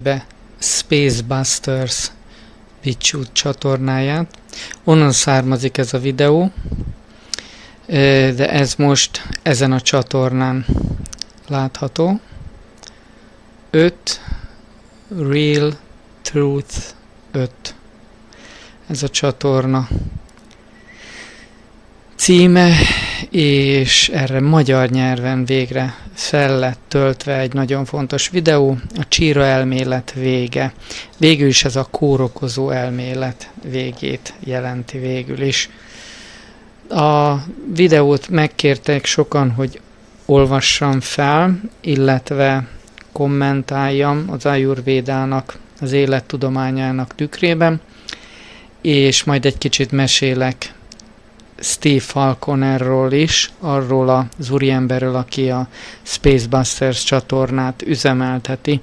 be Space Busters BitChute csatornáját. Onnan származik ez a videó, de ez most ezen a csatornán látható. 5 Real Truth 5. Ez a csatorna címe, és erre magyar nyelven végre fel lett töltve egy nagyon fontos videó, a csíra elmélet vége. Végül is ez a kórokozó elmélet végét jelenti végül is. A videót megkértek sokan, hogy olvassam fel, illetve kommentáljam az Ayurvédának, az élettudományának tükrében, és majd egy kicsit mesélek Steve Falconerről is, arról az úriemberről, aki a Space Busters csatornát üzemelteti.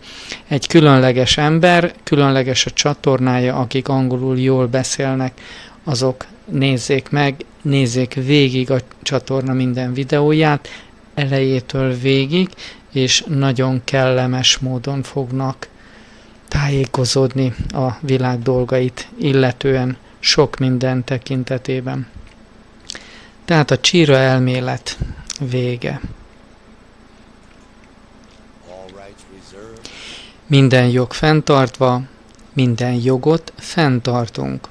Egy különleges ember, különleges a csatornája, akik angolul jól beszélnek, azok nézzék meg, nézzék végig a csatorna minden videóját, elejétől végig, és nagyon kellemes módon fognak tájékozódni a világ dolgait, illetően sok minden tekintetében. Tehát a csíra elmélet vége. Minden jog fenntartva, minden jogot fenntartunk.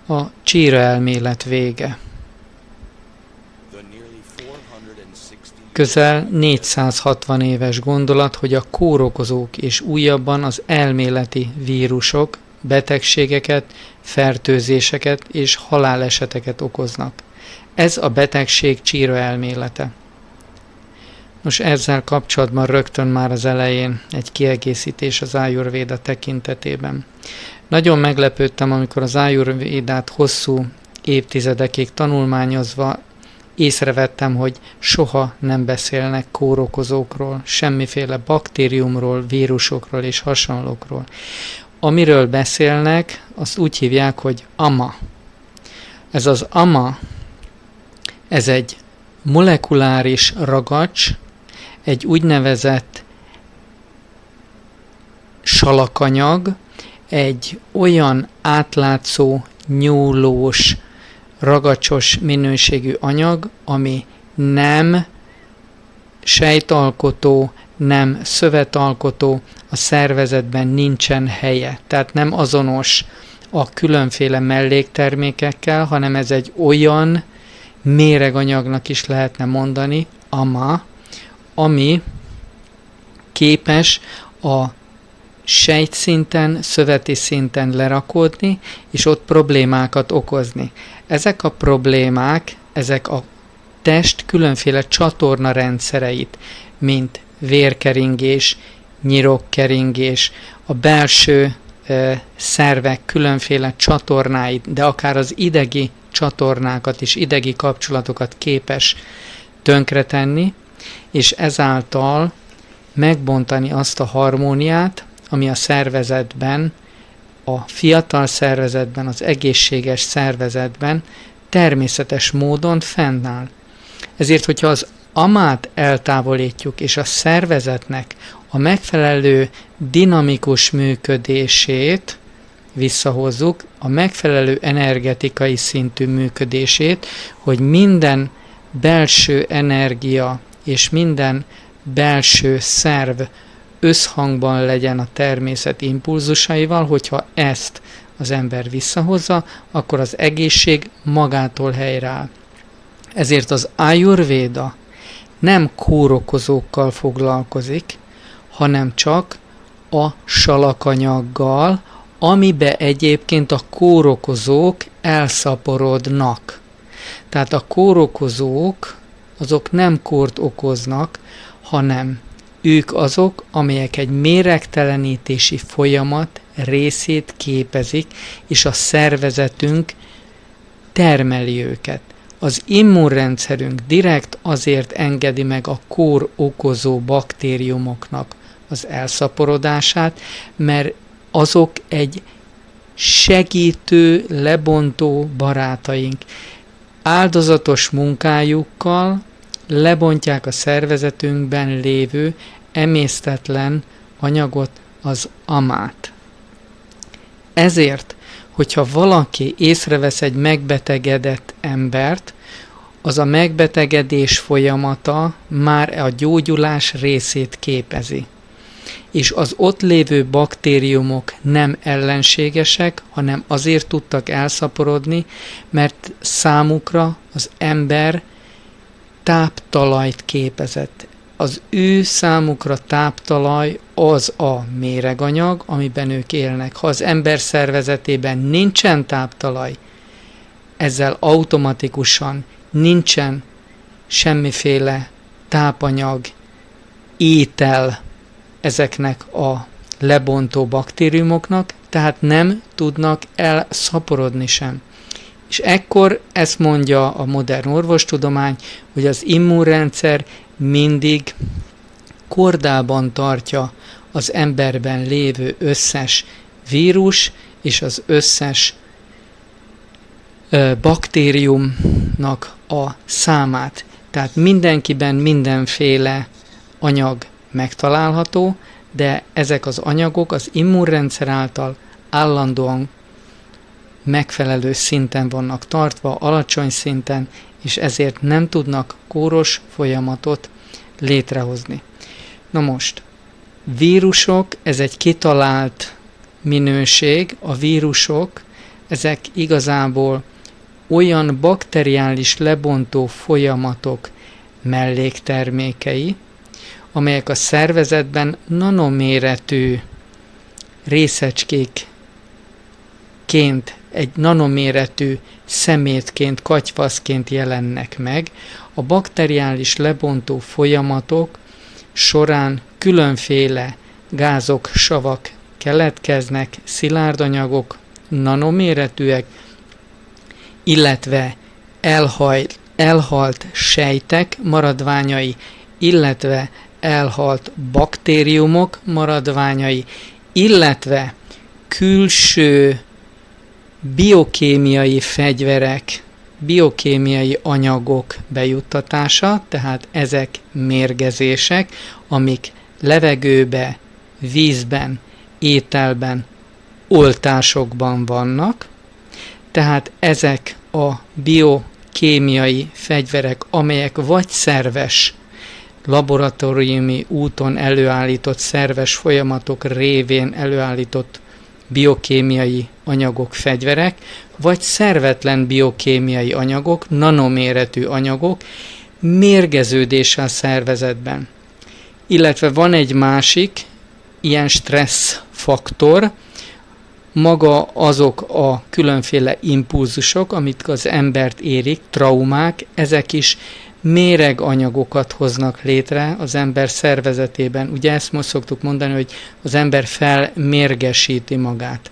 A csíra elmélet vége. Közel 460 éves gondolat, hogy a kórokozók és újabban az elméleti vírusok betegségeket, fertőzéseket és haláleseteket okoznak. Ez a betegség csíra elmélete. Most ezzel kapcsolatban rögtön már az elején egy kiegészítés az Ayurvéda tekintetében. Nagyon meglepődtem, amikor az Ayurvédát hosszú évtizedekig tanulmányozva észrevettem, hogy soha nem beszélnek kórokozókról, semmiféle baktériumról, vírusokról és hasonlókról. Amiről beszélnek, azt úgy hívják, hogy ama. Ez az ama, ez egy molekuláris ragacs, egy úgynevezett salakanyag, egy olyan átlátszó, nyúlós, ragacsos minőségű anyag, ami nem sejtalkotó, nem szövetalkotó, a szervezetben nincsen helye. Tehát nem azonos a különféle melléktermékekkel, hanem ez egy olyan méreganyagnak is lehetne mondani, ama, ami képes a sejtszinten, szöveti szinten lerakódni, és ott problémákat okozni. Ezek a problémák, ezek a test különféle csatornarendszereit, mint vérkeringés, nyirokkeringés, a belső szervek különféle csatornáit, de akár az idegi csatornákat és idegi kapcsolatokat képes tönkretenni, és ezáltal megbontani azt a harmóniát, ami a szervezetben, a fiatal szervezetben, az egészséges szervezetben természetes módon fennáll. Ezért, hogyha az amát eltávolítjuk, és a szervezetnek a megfelelő dinamikus működését visszahozzuk, a megfelelő energetikai szintű működését, hogy minden belső energia és minden belső szerv összhangban legyen a természet impulzusaival, hogyha ezt az ember visszahozza, akkor az egészség magától helyreáll. Ezért az Ayurvéda nem kórokozókkal foglalkozik, hanem csak a salakanyaggal, amibe egyébként a kórokozók elszaporodnak. Tehát a kórokozók azok nem kórt okoznak, hanem ők azok, amelyek egy méregtelenítési folyamat részét képezik, és a szervezetünk termeli őket. Az immunrendszerünk direkt azért engedi meg a kór okozó baktériumoknak az elszaporodását, mert azok egy segítő, lebontó barátaink. áldozatos munkájukkal lebontják a szervezetünkben lévő emésztetlen anyagot, az amát. Ezért, hogyha valaki észrevesz egy megbetegedett embert, az a megbetegedés folyamata már a gyógyulás részét képezi. És az ott lévő baktériumok nem ellenségesek, hanem azért tudtak elszaporodni, mert számukra az ember táptalajt képezett. Az ő számukra táptalaj az a méreganyag, amiben ők élnek. Ha az ember szervezetében nincsen táptalaj, ezzel automatikusan nincsen semmiféle tápanyag, étel ezeknek a lebontó baktériumoknak, tehát nem tudnak elszaporodni sem. És ekkor ezt mondja a modern orvostudomány, hogy az immunrendszer mindig kordában tartja az emberben lévő összes vírus és az összes baktériumnak a számát. Tehát mindenkiben mindenféle anyag megtalálható, de ezek az anyagok az immunrendszer által állandóan megfelelő szinten vannak tartva, alacsony szinten, és ezért nem tudnak kóros folyamatot létrehozni. Na most, vírusok, ez egy kitalált minőség, a vírusok, ezek igazából olyan bakteriális lebontó folyamatok melléktermékei, amelyek a szervezetben nanoméretű részecskékként, egy nanoméretű szemétként, katyvaszként jelennek meg. A bakteriális lebontó folyamatok során különféle gázok, savak keletkeznek, szilárdanyagok, nanoméretűek, illetve elhalt sejtek maradványai, illetve elhalt baktériumok maradványai, illetve külső biokémiai fegyverek, biokémiai anyagok bejuttatása, tehát ezek mérgezések, amik levegőbe, vízben, ételben, oltásokban vannak, tehát ezek a biokémiai fegyverek, amelyek vagy szerves, laboratóriumi úton előállított szerves folyamatok révén előállított biokémiai anyagok, fegyverek, vagy szervetlen biokémiai anyagok, nanoméretű anyagok, mérgeződése a szervezetben. Illetve van egy másik ilyen stressz faktor, maga azok a különféle impulzusok, amit az embert érik, traumák, ezek is méreganyagokat hoznak létre az ember szervezetében. Ugye ezt most szoktuk mondani, hogy az ember felmérgesíti magát.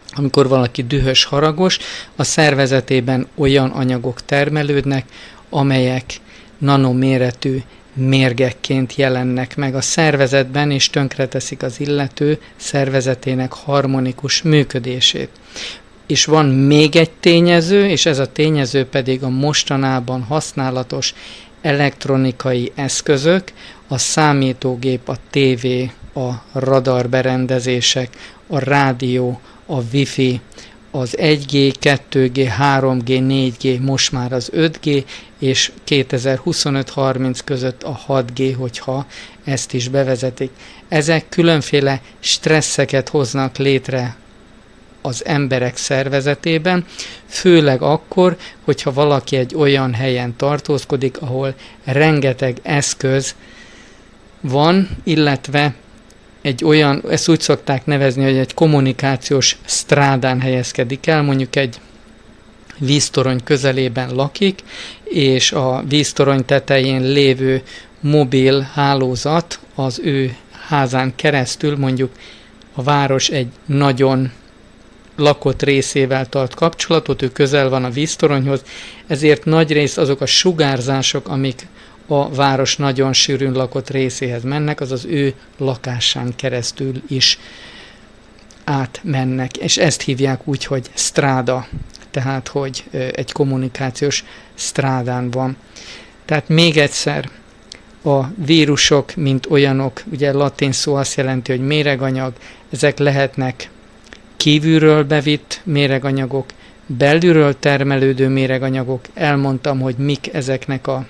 Amikor valaki dühös, haragos, a szervezetében olyan anyagok termelődnek, amelyek nanoméretű mérgekként jelennek meg a szervezetben, és tönkreteszik az illető szervezetének harmonikus működését. És van még egy tényező, és ez a tényező pedig a mostanában használatos elektronikai eszközök, a számítógép, a tévé, a radarberendezések, a rádió, a wifi, az 1G, 2G, 3G, 4G, most már az 5G, és 2025-30 között a 6G, hogyha ezt is bevezetik. Ezek különféle stresszeket hoznak létre az emberek szervezetében, főleg akkor, hogyha valaki egy olyan helyen tartózkodik, ahol rengeteg eszköz van, illetve egy olyan, ezt úgy szokták nevezni, hogy egy kommunikációs strádán helyezkedik el, mondjuk egy víztorony közelében lakik, és a víztorony tetején lévő mobil hálózat az ő házán keresztül, mondjuk a város egy nagyon lakott részével tart kapcsolatot, ő közel van a víztoronyhoz, ezért nagyrészt azok a sugárzások, amik a város nagyon sűrűn lakott részéhez mennek, az az ő lakásán keresztül is átmennek, és ezt hívják úgy, hogy stráda, tehát hogy egy kommunikációs strádán van. Tehát még egyszer, a vírusok, mint olyanok, ugye latin szó azt jelenti, hogy méreganyag, ezek lehetnek kívülről bevitt méreganyagok, belülről termelődő méreganyagok. Elmondtam, hogy mik ezeknek az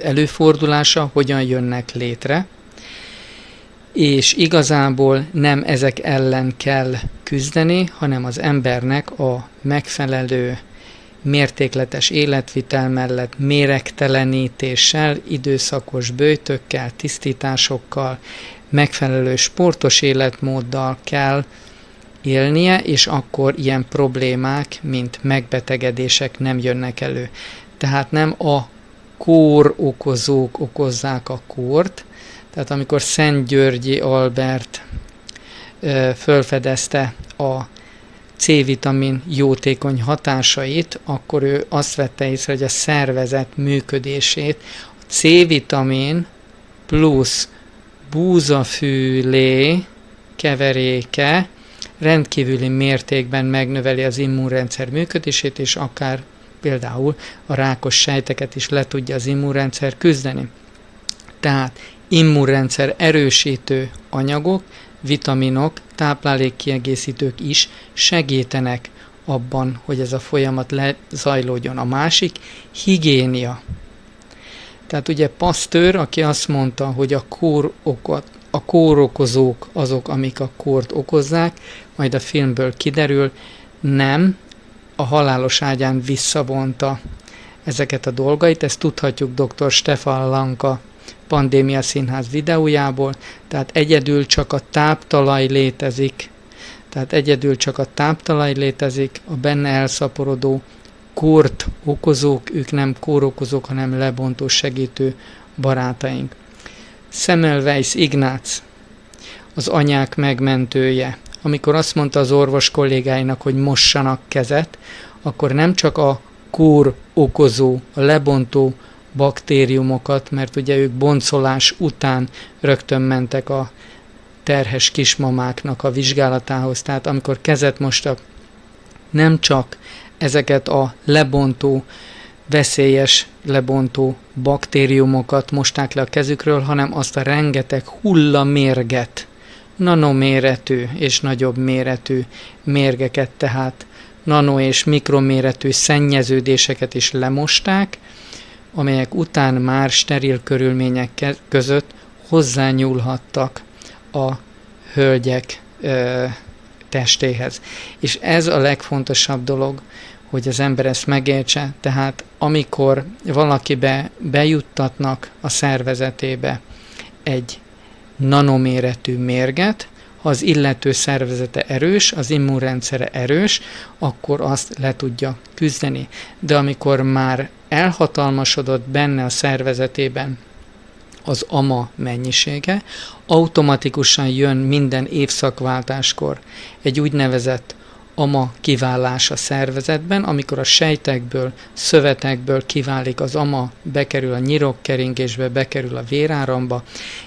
előfordulása, hogyan jönnek létre, és igazából nem ezek ellen kell küzdeni, hanem az embernek a megfelelő mértékletes életvitel mellett méregtelenítéssel, időszakos böjtökkel, tisztításokkal, megfelelő sportos életmóddal kell élnie, és akkor ilyen problémák, mint megbetegedések nem jönnek elő. Tehát nem a kórokozók okozzák a kórt, tehát amikor Szent Györgyi Albert felfedezte a C-vitamin jótékony hatásait, akkor ő azt vette észre, hogy a szervezet működését a C-vitamin plusz búzafűlé keveréke rendkívüli mértékben megnöveli az immunrendszer működését, és akár például a rákos sejteket is le tudja az immunrendszer küzdeni. Tehát immunrendszer erősítő anyagok, vitaminok, táplálékkiegészítők is segítenek abban, hogy ez a folyamat lezajlódjon. A másik higiénia. Tehát ugye Pasteur, aki azt mondta, hogy a kórokozók azok, amik a kórt okozzák, majd a filmből kiderül, nem, a halálos ágyán visszavonta ezeket a dolgait. Ezt tudhatjuk dr. Stefan Lanka Pandémia Színház videójából, tehát egyedül csak a táptalaj létezik, a benne elszaporodó kórt okozók, ők nem kórokozók, hanem lebontó segítő barátaink. Semmelweis Ignác, az anyák megmentője, amikor azt mondta az orvos kollégáinak, hogy mossanak kezet, akkor nem csak a kór okozó, a lebontó baktériumokat, mert ugye ők boncolás után rögtön mentek a terhes kismamáknak a vizsgálatához, tehát amikor kezet mostak, nem csak ezeket a lebontó, veszélyes lebontó baktériumokat mosták le a kezükről, hanem azt a rengeteg hullamérget, nanoméretű és nagyobb méretű mérgeket, tehát nano- és mikroméretű szennyeződéseket is lemosták, amelyek után már steril körülmények között hozzányúlhattak a hölgyek testéhez. És ez a legfontosabb dolog, hogy az ember ezt megértse, tehát amikor valakibe bejuttatnak a szervezetébe egy nanoméretű mérget, ha az illető szervezete erős, az immunrendszere erős, akkor azt le tudja küzdeni. De amikor már elhatalmasodott benne a szervezetében az AMA mennyisége, automatikusan jön minden évszakváltáskor egy úgynevezett AMA kiválás a szervezetben, amikor a sejtekből, szövetekből kiválik az AMA, bekerül a nyirokkeringésbe, bekerül a véráramba,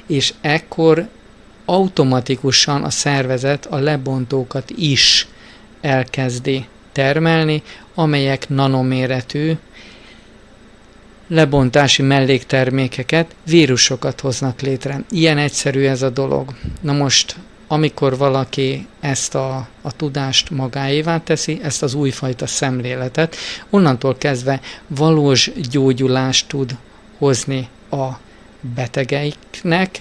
és ekkor automatikusan a szervezet a lebontókat is elkezdi termelni, amelyek nanoméretű lebontási melléktermékeket, vírusokat hoznak létre. Ilyen egyszerű ez a dolog. Na most, amikor valaki ezt a tudást magáévá teszi, ezt az újfajta szemléletet, onnantól kezdve valós gyógyulást tud hozni a betegeiknek,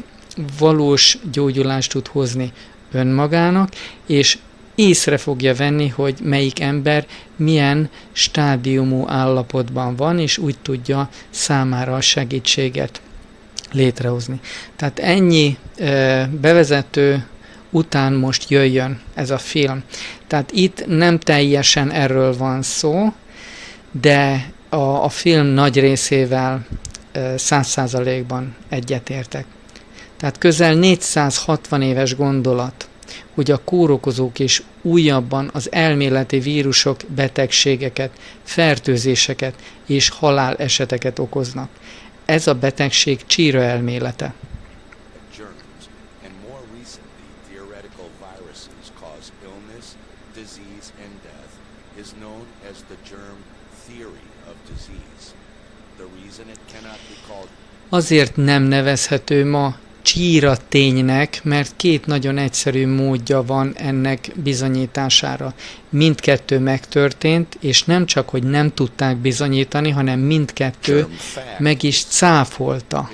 valós gyógyulást tud hozni önmagának, és észre fogja venni, hogy melyik ember milyen stádiumú állapotban van, és úgy tudja számára a segítséget létrehozni. Tehát ennyi bevezető után most jöjjön ez a film. Tehát itt nem teljesen erről van szó, de a film nagy részével 100%-ban egyetértek. Tehát közel 460 éves gondolat, hogy a kórokozók és újabban az elméleti vírusok betegségeket, fertőzéseket és haláleseteket okoznak. Ez a betegség csíra elmélete. Disease and death is known as the germ theory of disease. Azért nem nevezhető ma csíra ténynek, mert két nagyon egyszerű módja van ennek bizonyítására. Mindkettő megtörtént, és nem csak, hogy nem tudták bizonyítani, hanem mindkettő meg is cáfolta.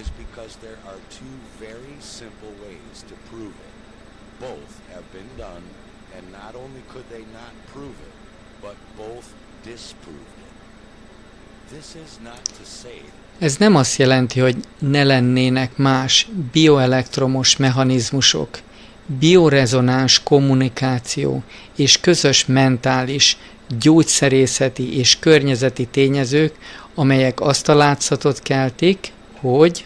Ez nem azt jelenti, hogy ne lennének más bioelektromos mechanizmusok, biorezonáns kommunikáció és közös mentális, gyógyszerészeti és környezeti tényezők, amelyek azt a látszatot keltik, hogy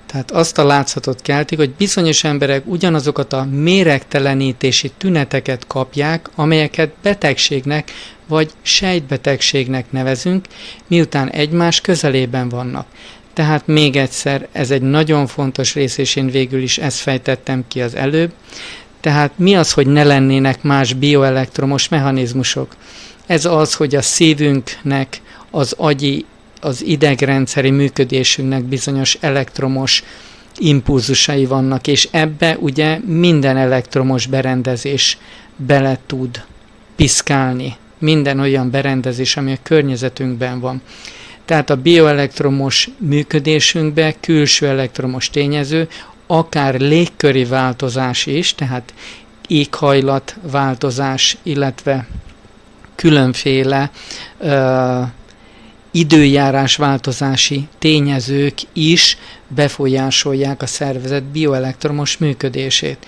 tehát azt a látszatot keltik, hogy bizonyos emberek ugyanazokat a méregtelenítési tüneteket kapják, amelyeket betegségnek vagy sejtbetegségnek nevezünk, miután egymás közelében vannak. Tehát még egyszer, ez egy nagyon fontos rész, és én végül is ezt fejtettem ki az előbb. Tehát mi az, hogy ne lennének más bioelektromos mechanizmusok? Ez az, hogy a szívünknek, az idegrendszeri működésünknek bizonyos elektromos impulzusai vannak, és ebbe ugye minden elektromos berendezés bele tud piszkálni. Minden olyan berendezés, ami a környezetünkben van. Tehát a bioelektromos működésünkbe külső elektromos tényező, akár légköri változás is, tehát éghajlatváltozás, illetve különféle időjárás változási tényezők is befolyásolják a szervezet bioelektromos működését.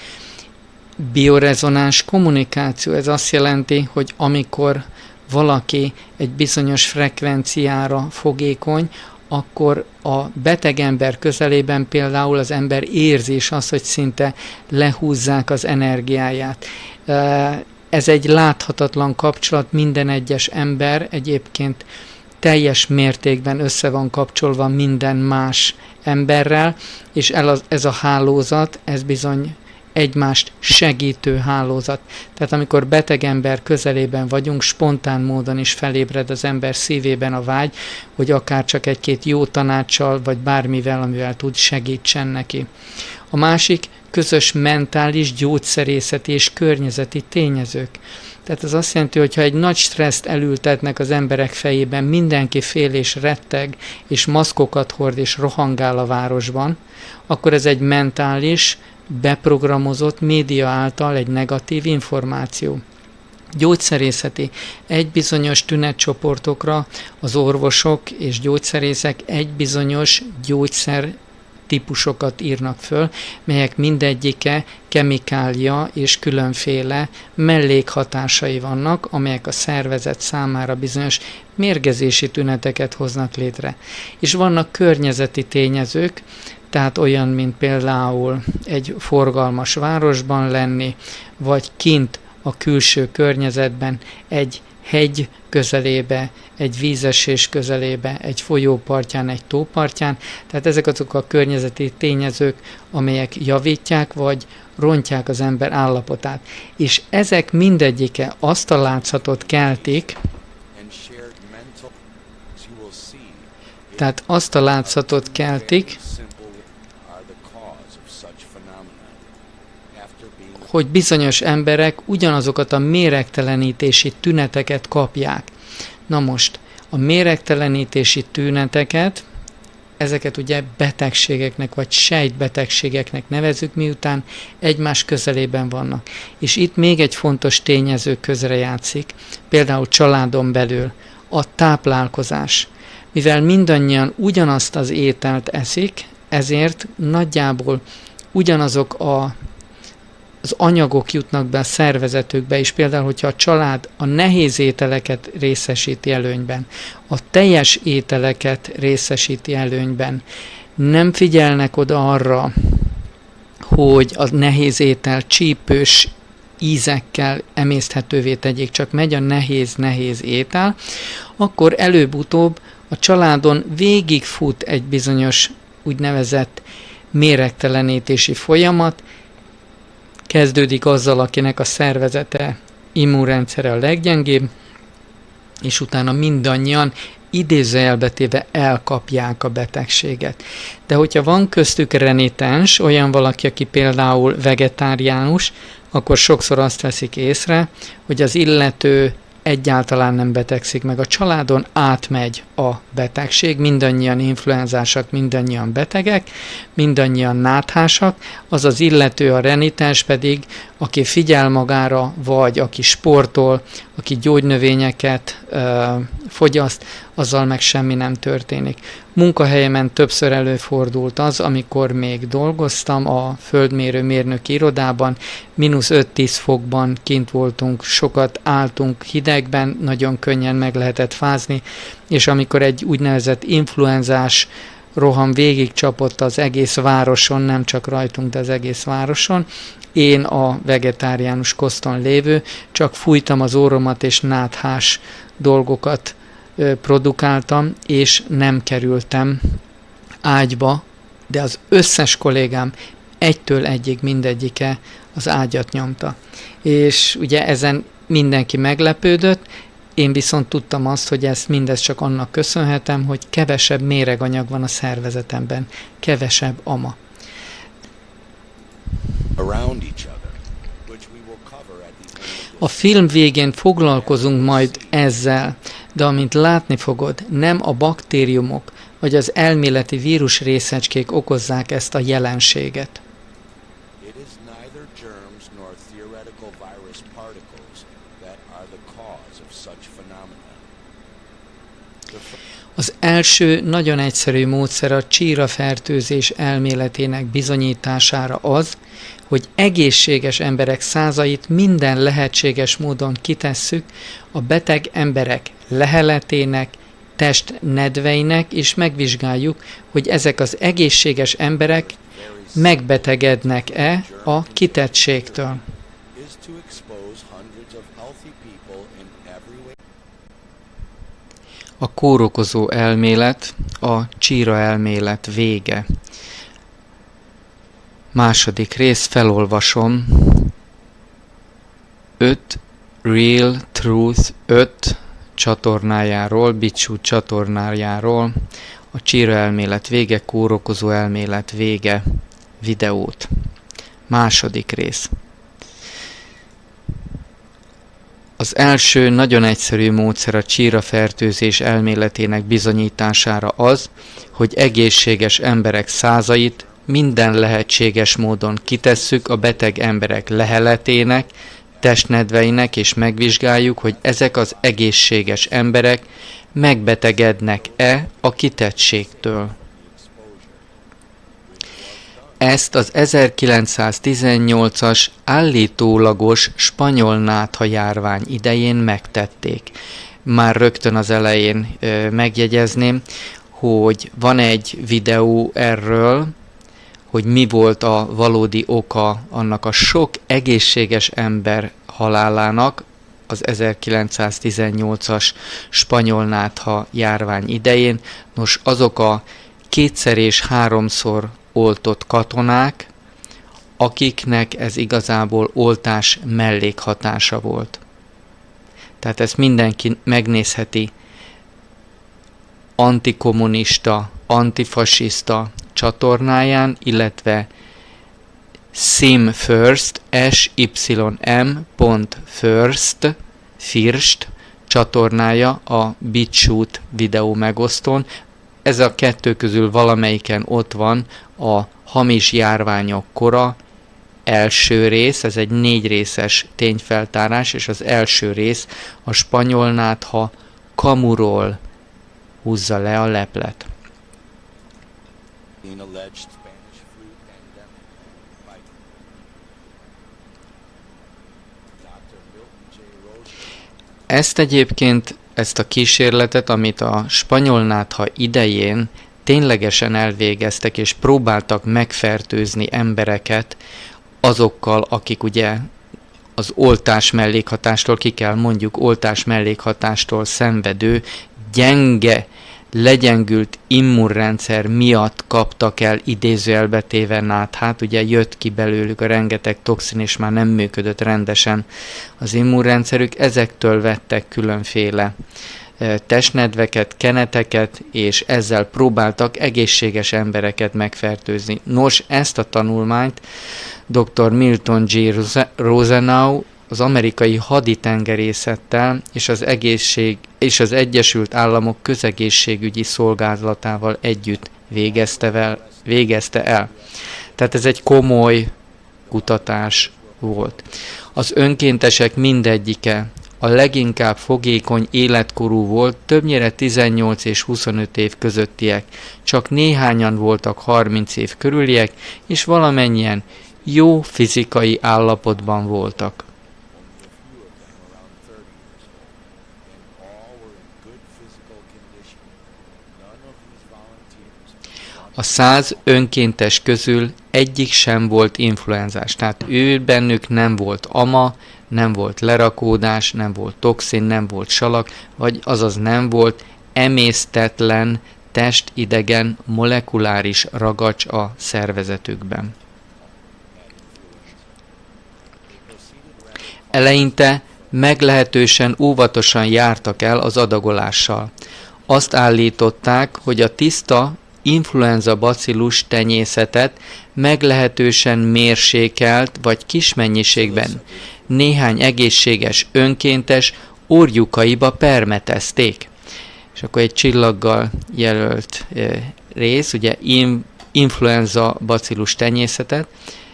Biorezonáns kommunikáció, ez azt jelenti, hogy amikor valaki egy bizonyos frekvenciára fogékony, akkor a beteg ember közelében például az ember érzi is azt, hogy szinte lehúzzák az energiáját. Ez egy láthatatlan kapcsolat, minden egyes ember egyébként teljes mértékben össze van kapcsolva minden más emberrel, és ez a hálózat, ez bizony egymást segítő hálózat. Tehát amikor beteg ember közelében vagyunk, spontán módon is felébred az ember szívében a vágy, hogy akár csak egy-két jó tanácssal, vagy bármivel, amivel tud, segítsen neki. A másik közös mentális, gyógyszerészeti és környezeti tényezők. Tehát ez azt jelenti, hogy ha egy nagy stresszt elültetnek az emberek fejében, mindenki fél és retteg, és maszkokat hord és rohangál a városban, akkor ez egy mentális, beprogramozott média által egy negatív információ. Gyógyszerészeti. Egy bizonyos tünetcsoportokra az orvosok és gyógyszerészek egy bizonyos gyógyszer típusokat írnak föl, melyek mindegyike kemikália és különféle mellékhatásai vannak, amelyek a szervezet számára bizonyos mérgezési tüneteket hoznak létre. És vannak környezeti tényezők, tehát olyan, mint például egy forgalmas városban lenni, vagy kint a külső környezetben egy hegy közelébe, egy vízesés közelébe, egy folyópartján, egy tópartján. Tehát ezek azok a környezeti tényezők, amelyek javítják vagy rontják az ember állapotát. És ezek mindegyike azt a látszatot keltik, tehát azt a látszatot keltik, hogy bizonyos emberek ugyanazokat a méregtelenítési tüneteket kapják. Na most, a méregtelenítési tüneteket, ezeket ugye betegségeknek vagy sejtbetegségeknek nevezzük, miután egymás közelében vannak. És itt még egy fontos tényező közrejátszik, például családon belül, a táplálkozás. Mivel mindannyian ugyanazt az ételt eszik, ezért nagyjából ugyanazok az anyagok jutnak be a szervezetükbe, és például, hogyha a család a nehéz ételeket részesíti előnyben, a teljes ételeket részesíti előnyben, nem figyelnek oda arra, hogy a nehéz étel csípős ízekkel emészthetővé tegyék, csak megy a nehéz étel, akkor előbb-utóbb a családon végigfut egy bizonyos úgynevezett méregtelenítési folyamat, kezdődik azzal, akinek a szervezete, immunrendszere a leggyengébb, és utána mindannyian idézőjelbetéve elkapják a betegséget. De hogyha van köztük renitens, olyan valaki, aki például vegetáriánus, akkor sokszor azt veszik észre, hogy az illető egyáltalán nem betegszik meg. A családon átmegy a betegség, mindannyian influenzásak, mindannyian betegek, mindannyian náthásak, az az illető, a renitens pedig, aki figyel magára, vagy aki sportol, aki gyógynövényeket fogyaszt, azzal meg semmi nem történik. Munkahelyemen többször előfordult az, amikor még dolgoztam a földmérő mérnöki irodában, -5-10 fokban kint voltunk, sokat álltunk hidegben, nagyon könnyen meg lehetett fázni, és amikor egy úgynevezett influenzás roham végigcsapott az egész városon, nem csak rajtunk, de az egész városon, én a vegetáriánus koszton lévő, csak fújtam az orromat és náthás dolgokat produkáltam, és nem kerültem ágyba, de az összes kollégám egytől egyig mindegyike az ágyat nyomta. És ugye ezen mindenki meglepődött, én viszont tudtam azt, hogy mindezt csak annak köszönhetem, hogy kevesebb méreganyag van a szervezetemben, kevesebb ama. A film végén foglalkozunk majd ezzel, de amint látni fogod, nem a baktériumok vagy az elméleti vírus részecskék okozzák ezt a jelenséget. Az első nagyon egyszerű módszer a csírafertőzés elméletének bizonyítására az, hogy egészséges emberek százait minden lehetséges módon kitesszük a beteg emberek leheletének, testnedveinek, és megvizsgáljuk, hogy ezek az egészséges emberek megbetegednek-e a kitettségtől. A kórokozó elmélet, a csíra elmélet vége. Második rész, felolvasom. 5 Real Truth 5 csatornájáról, BitChute csatornájáról, a csíra elmélet vége, kórokozó elmélet vége videót. Második rész. Az első nagyon egyszerű módszer a csírafertőzés elméletének bizonyítására az, hogy egészséges emberek százait minden lehetséges módon kitesszük a beteg emberek leheletének, testnedveinek, és megvizsgáljuk, hogy ezek az egészséges emberek megbetegednek-e a kitettségtől. Ezt az 1918-as állítólagos spanyol nátha járvány idején megtették. Már rögtön az elején megjegyezném, hogy van egy videó erről, hogy mi volt a valódi oka annak a sok egészséges ember halálának az 1918-as spanyol nátha járvány idején. Nos, azok a 2-szer és 3-szor oltott katonák, akiknek ez igazából oltás mellékhatása volt. Tehát ezt mindenki megnézheti antikommunista, antifasiszta csatornáján, illetve SymFirst, First csatornája a BitChute videó megosztón. Ez a kettő közül valamelyiken ott van a hamis járványok kora első rész, ez egy 4 részes tényfeltárás, és az első rész a spanyol nátha kamuról húzza le a leplet. Ezt a kísérletet, amit a spanyol nátha idején ténylegesen elvégeztek, és próbáltak megfertőzni embereket azokkal, akik ugye az oltás mellékhatástól, ki kell mondjuk, oltás mellékhatástól szenvedő, gyenge, legyengült immunrendszer miatt kaptak el idézőjelbe téve náthát, ugye jött ki belőlük a rengeteg toxin, és már nem működött rendesen az immunrendszerük, ezektől vettek különféle testnedveket, keneteket, és ezzel próbáltak egészséges embereket megfertőzni. Nos, ezt a tanulmányt dr. Milton G. Rosenau az amerikai haditengerészettel és az Egyesült Államok közegészségügyi szolgálatával együtt végezte el. Tehát ez egy komoly kutatás volt. Az önkéntesek mindegyike a leginkább fogékony életkorú volt, többnyire 18 és 25 év közöttiek, csak néhányan voltak 30 év körüliek, és valamennyien jó fizikai állapotban voltak. A 100 önkéntes közül egyik sem volt influenzás, tehát bennük nem volt ama, nem volt lerakódás, nem volt toxin, nem volt salak, vagy azaz nem volt emésztetlen, testidegen, molekuláris ragacs a szervezetükben. Eleinte meglehetősen óvatosan jártak el az adagolással. Azt állították, hogy a tiszta influenza bacillus tenyészetet meglehetősen mérsékelt vagy kis mennyiségben néhány egészséges önkéntes orjukaiba permetezték. És akkor egy csillaggal jelölt rész, ugye influenza bacillus tenyészetet,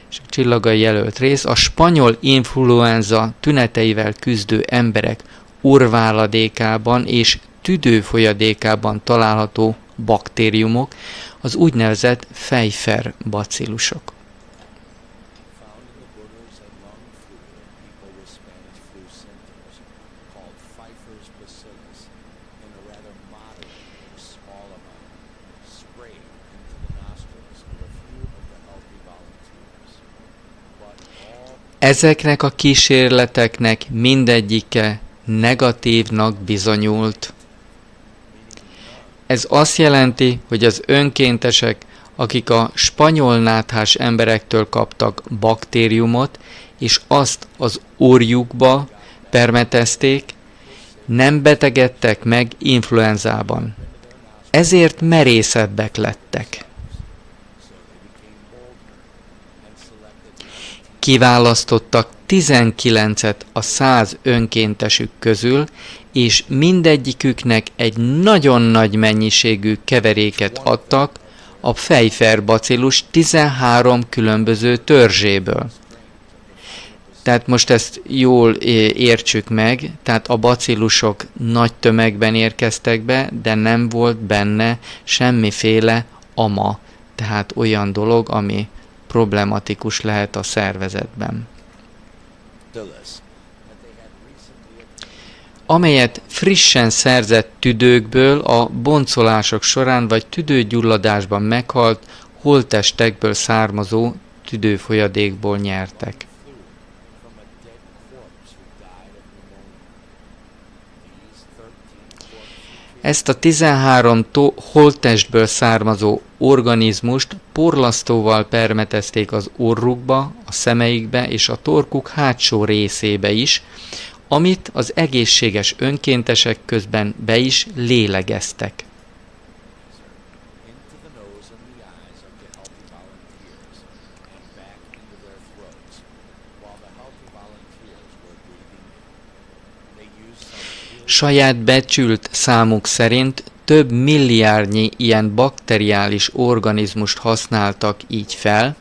és a csillaggal jelölt rész, a spanyol influenza tüneteivel küzdő emberek orrváladékában és tüdőfolyadékában található baktériumok, az úgynevezett Pfeiffer bacillusok. Ezeknek a kísérleteknek mindegyike negatívnak bizonyult. Ez azt jelenti, hogy az önkéntesek, akik a spanyol náthás emberektől kaptak baktériumot, és azt az orjukba permetezték, nem betegedtek meg influenzában. Ezért merészebbek lettek. Kiválasztottak 19-et a 100 önkéntesük közül, és mindegyiküknek egy nagyon nagy mennyiségű keveréket adtak a Pfeiffer bacillus 13 különböző törzséből. Tehát most ezt jól értsük meg, tehát a bacillusok nagy tömegben érkeztek be, de nem volt benne semmiféle ama, tehát olyan dolog, ami problematikus lehet a szervezetben. Amelyet frissen szerzett tüdőkből a boncolások során vagy tüdőgyulladásban meghalt holttestekből származó tüdőfolyadékból nyertek. Ezt a 13 holttestből származó organizmust porlasztóval permetezték az orrukba, a szemeikbe és a torkuk hátsó részébe is, amit az egészséges önkéntesek közben be is lélegeztek. Saját becsült számuk szerint több milliárdnyi ilyen bakteriális organizmust használtak így fel,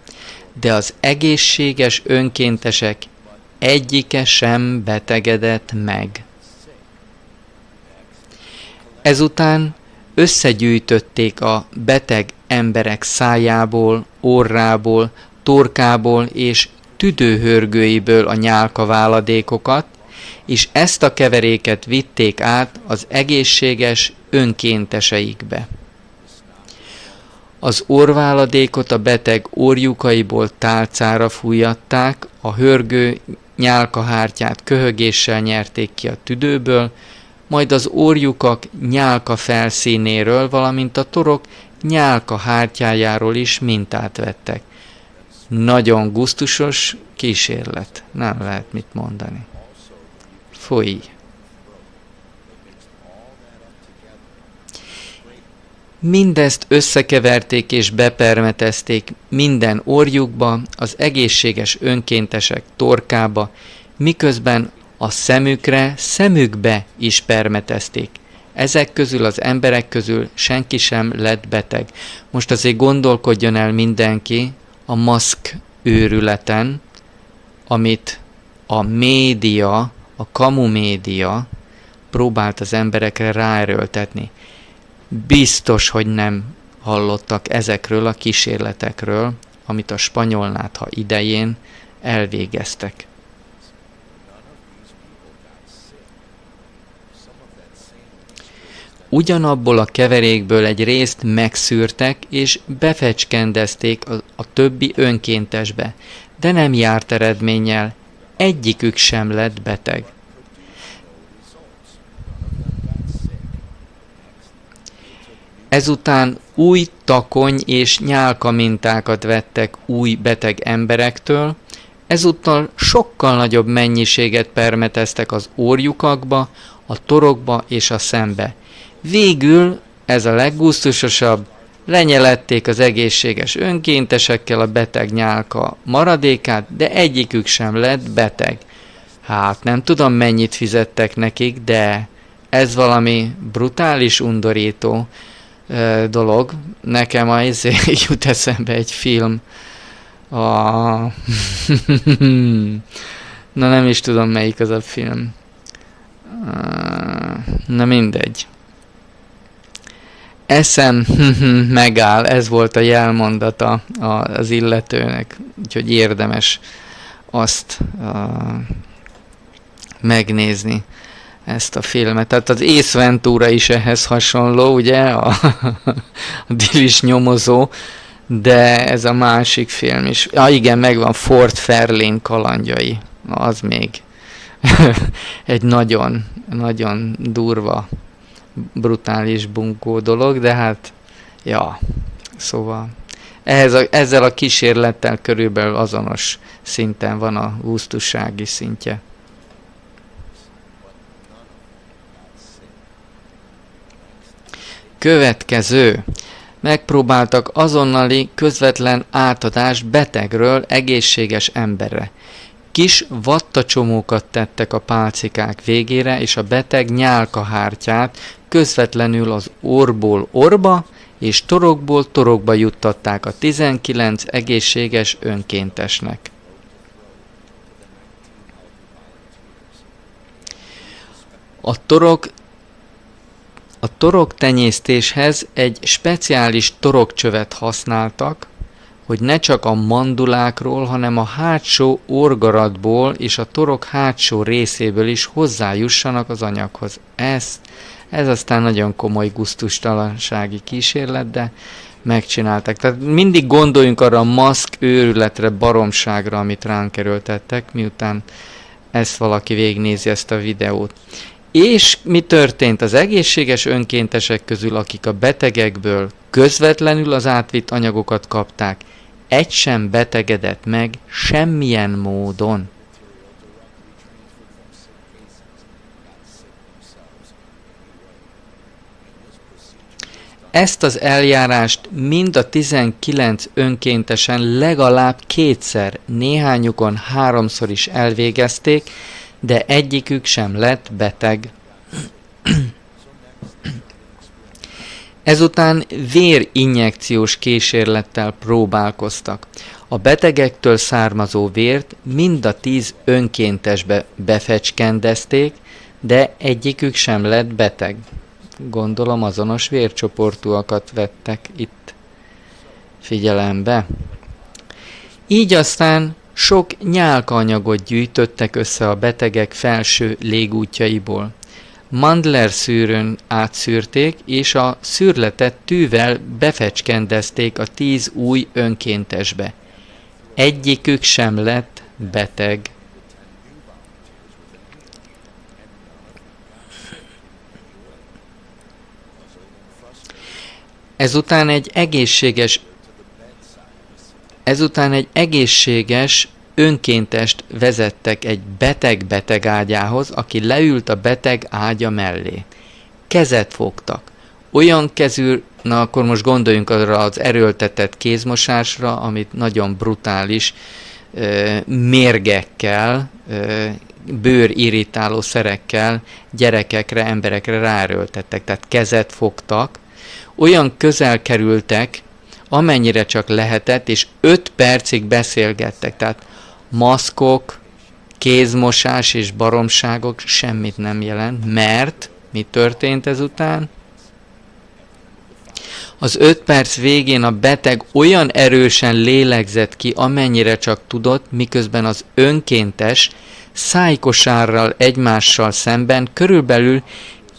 de az egészséges önkéntesek egyike sem betegedett meg. Ezután összegyűjtötték a beteg emberek szájából, orrából, torkából és tüdőhörgőiből a nyálkaváladékokat, és ezt a keveréket vitték át az egészséges önkénteseikbe. Az orrváladékot a beteg orrjukaiból tálcára fújatták, a hörgő nyálkahártyát köhögéssel nyerték ki a tüdőből, majd az orrjukak nyálka felszínéről, valamint a torok nyálka hártyájáról is mintát vettek. Nagyon gusztusos kísérlet, nem lehet mit mondani. Fúj! Mindezt összekeverték és bepermetezték minden orrjukba, az egészséges önkéntesek torkába, miközben a szemükbe is permetezték. Ezek közül az emberek közül senki sem lett beteg. Most azért gondolkodjon el mindenki a maszk őrületen, amit a média, a kamu média próbált az emberekre ráerőltetni. Biztos, hogy nem hallottak ezekről a kísérletekről, amit a spanyolnátha idején elvégeztek. Ugyanabból a keverékből egy részt megszűrtek és befecskendezték a többi önkéntesbe, de nem járt eredménnyel, egyikük sem lett beteg. Ezután új takony és nyálka mintákat vettek új beteg emberektől, ezúttal sokkal nagyobb mennyiséget permeteztek az orrjukakba, a torokba és a szembe. Végül, ez a leggusztusosabb, lenyelették az egészséges önkéntesekkel a beteg nyálka maradékát, de egyikük sem lett beteg. Hát nem tudom, mennyit fizettek nekik, de ez valami brutális, undorító dolog. Nekem jut eszembe egy film. Na nem is tudom, melyik az a film. Na mindegy. Eszem megáll, ez volt a jelmondata az illetőnek, úgyhogy érdemes azt megnézni, ezt a filmet. Tehát az Ace Ventura is ehhez hasonló, ugye, a dilis nyomozó, de ez a másik film is. Igen, megvan, Fort Fairlane kalandjai, az még egy nagyon, nagyon durva, brutális bunkó dolog, de hát, ja, szóval ezzel a kísérlettel körülbelül azonos szinten van a gusztussági szintje. Következő. Megpróbáltak azonnali közvetlen átadást betegről egészséges emberre. Kis vattacsomókat tettek a pálcikák végére, és a beteg nyálkahártyát közvetlenül az orrból orrba és torokból torokba juttatták a 19 egészséges önkéntesnek. A toroktenyésztéshez egy speciális torokcsövet használtak, hogy ne csak a mandulákról, hanem a hátsó orgaratból és a torok hátsó részéből is hozzájussanak az anyaghoz. Ez aztán nagyon komoly gusztustalansági kísérlet, de megcsinálták. Tehát mindig gondoljunk arra a maszk őrületre, baromságra, amit ránk erőltettek, miután ezt valaki végignézi, ezt a videót. És mi történt az egészséges önkéntesek közül, akik a betegekből közvetlenül az átvitt anyagokat kapták? Egy sem betegedett meg semmilyen módon. Ezt az eljárást mind a 19 önkéntesen legalább kétszer, néhányukon 3-szor is elvégezték, de egyikük sem lett beteg. Ezután vérinjekciós kísérlettel próbálkoztak. A betegektől származó vért mind a 10 önkéntesbe befecskendezték, de egyikük sem lett beteg. Gondolom azonos vércsoportúakat vettek itt figyelembe. Így aztán sok nyálkaanyagot gyűjtöttek össze a betegek felső légútjaiból. Mandler szűrőn átszűrték, és a szűrletet tűvel befecskendezték a 10 új önkéntesbe. Egyikük sem lett beteg. Ezután egy egészséges önkéntest vezettek egy beteg ágyához, aki leült a beteg ágya mellé. Kezet fogtak. Olyan kezű, na akkor most gondoljunk arra az erőltetett kézmosásra, amit nagyon brutális mérgekkel, bőrirritáló szerekkel gyerekekre, emberekre ráerőltettek. Tehát kezet fogtak, olyan közel kerültek, amennyire csak lehetett, és 5 percig beszélgettek. Tehát maszkok, kézmosás és baromságok semmit nem jelent, mert mi történt ezután? Az 5 perc végén a beteg olyan erősen lélegzett ki, amennyire csak tudott, miközben az önkéntes szájkosárral egymással szemben körülbelül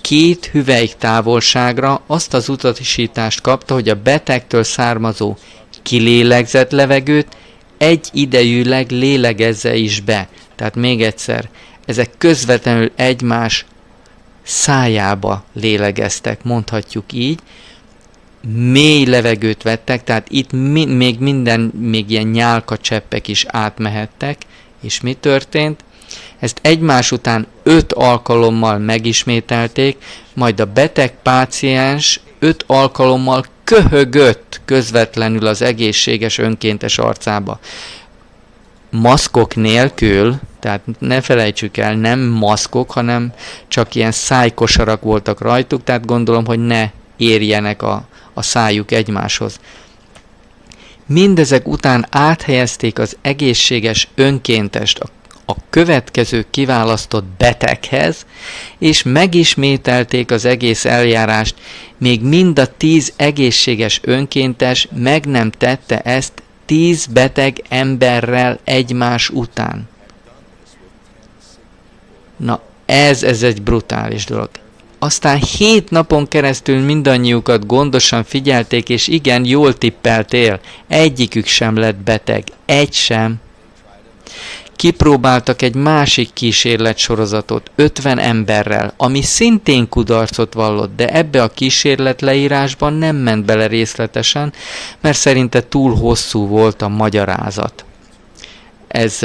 2 hüvelyk távolságra azt az utasítást kapta, hogy a betegtől származó kilélegzett levegőt egyidejűleg lélegezze is be. Tehát még egyszer, ezek közvetlenül egymás szájába lélegeztek, mondhatjuk így, mély levegőt vettek, tehát itt még ilyen nyálkacseppek is átmehettek, és mi történt? Ezt egymás után 5 alkalommal megismételték, majd a beteg páciens 5 alkalommal köhögött közvetlenül az egészséges önkéntes arcába. Maszkok nélkül, tehát ne felejtsük el, nem maszkok, hanem csak ilyen szájkosarak voltak rajtuk, tehát gondolom, hogy ne érjenek a szájuk egymáshoz. Mindezek után áthelyezték az egészséges önkéntest a következő kiválasztott beteghez, és megismételték az egész eljárást, még mind a 10 egészséges önkéntes meg nem tette ezt 10 beteg emberrel egymás után. Na, ez egy brutális dolog. Aztán 7 napon keresztül mindannyiukat gondosan figyelték, és igen, jól tippeltél, egyikük sem lett beteg, egy sem. Kipróbáltak egy másik kísérletsorozatot 50 emberrel, ami szintén kudarcot vallott, de ebbe a kísérletleírásban nem ment bele részletesen, mert szerinte túl hosszú volt a magyarázat. Ez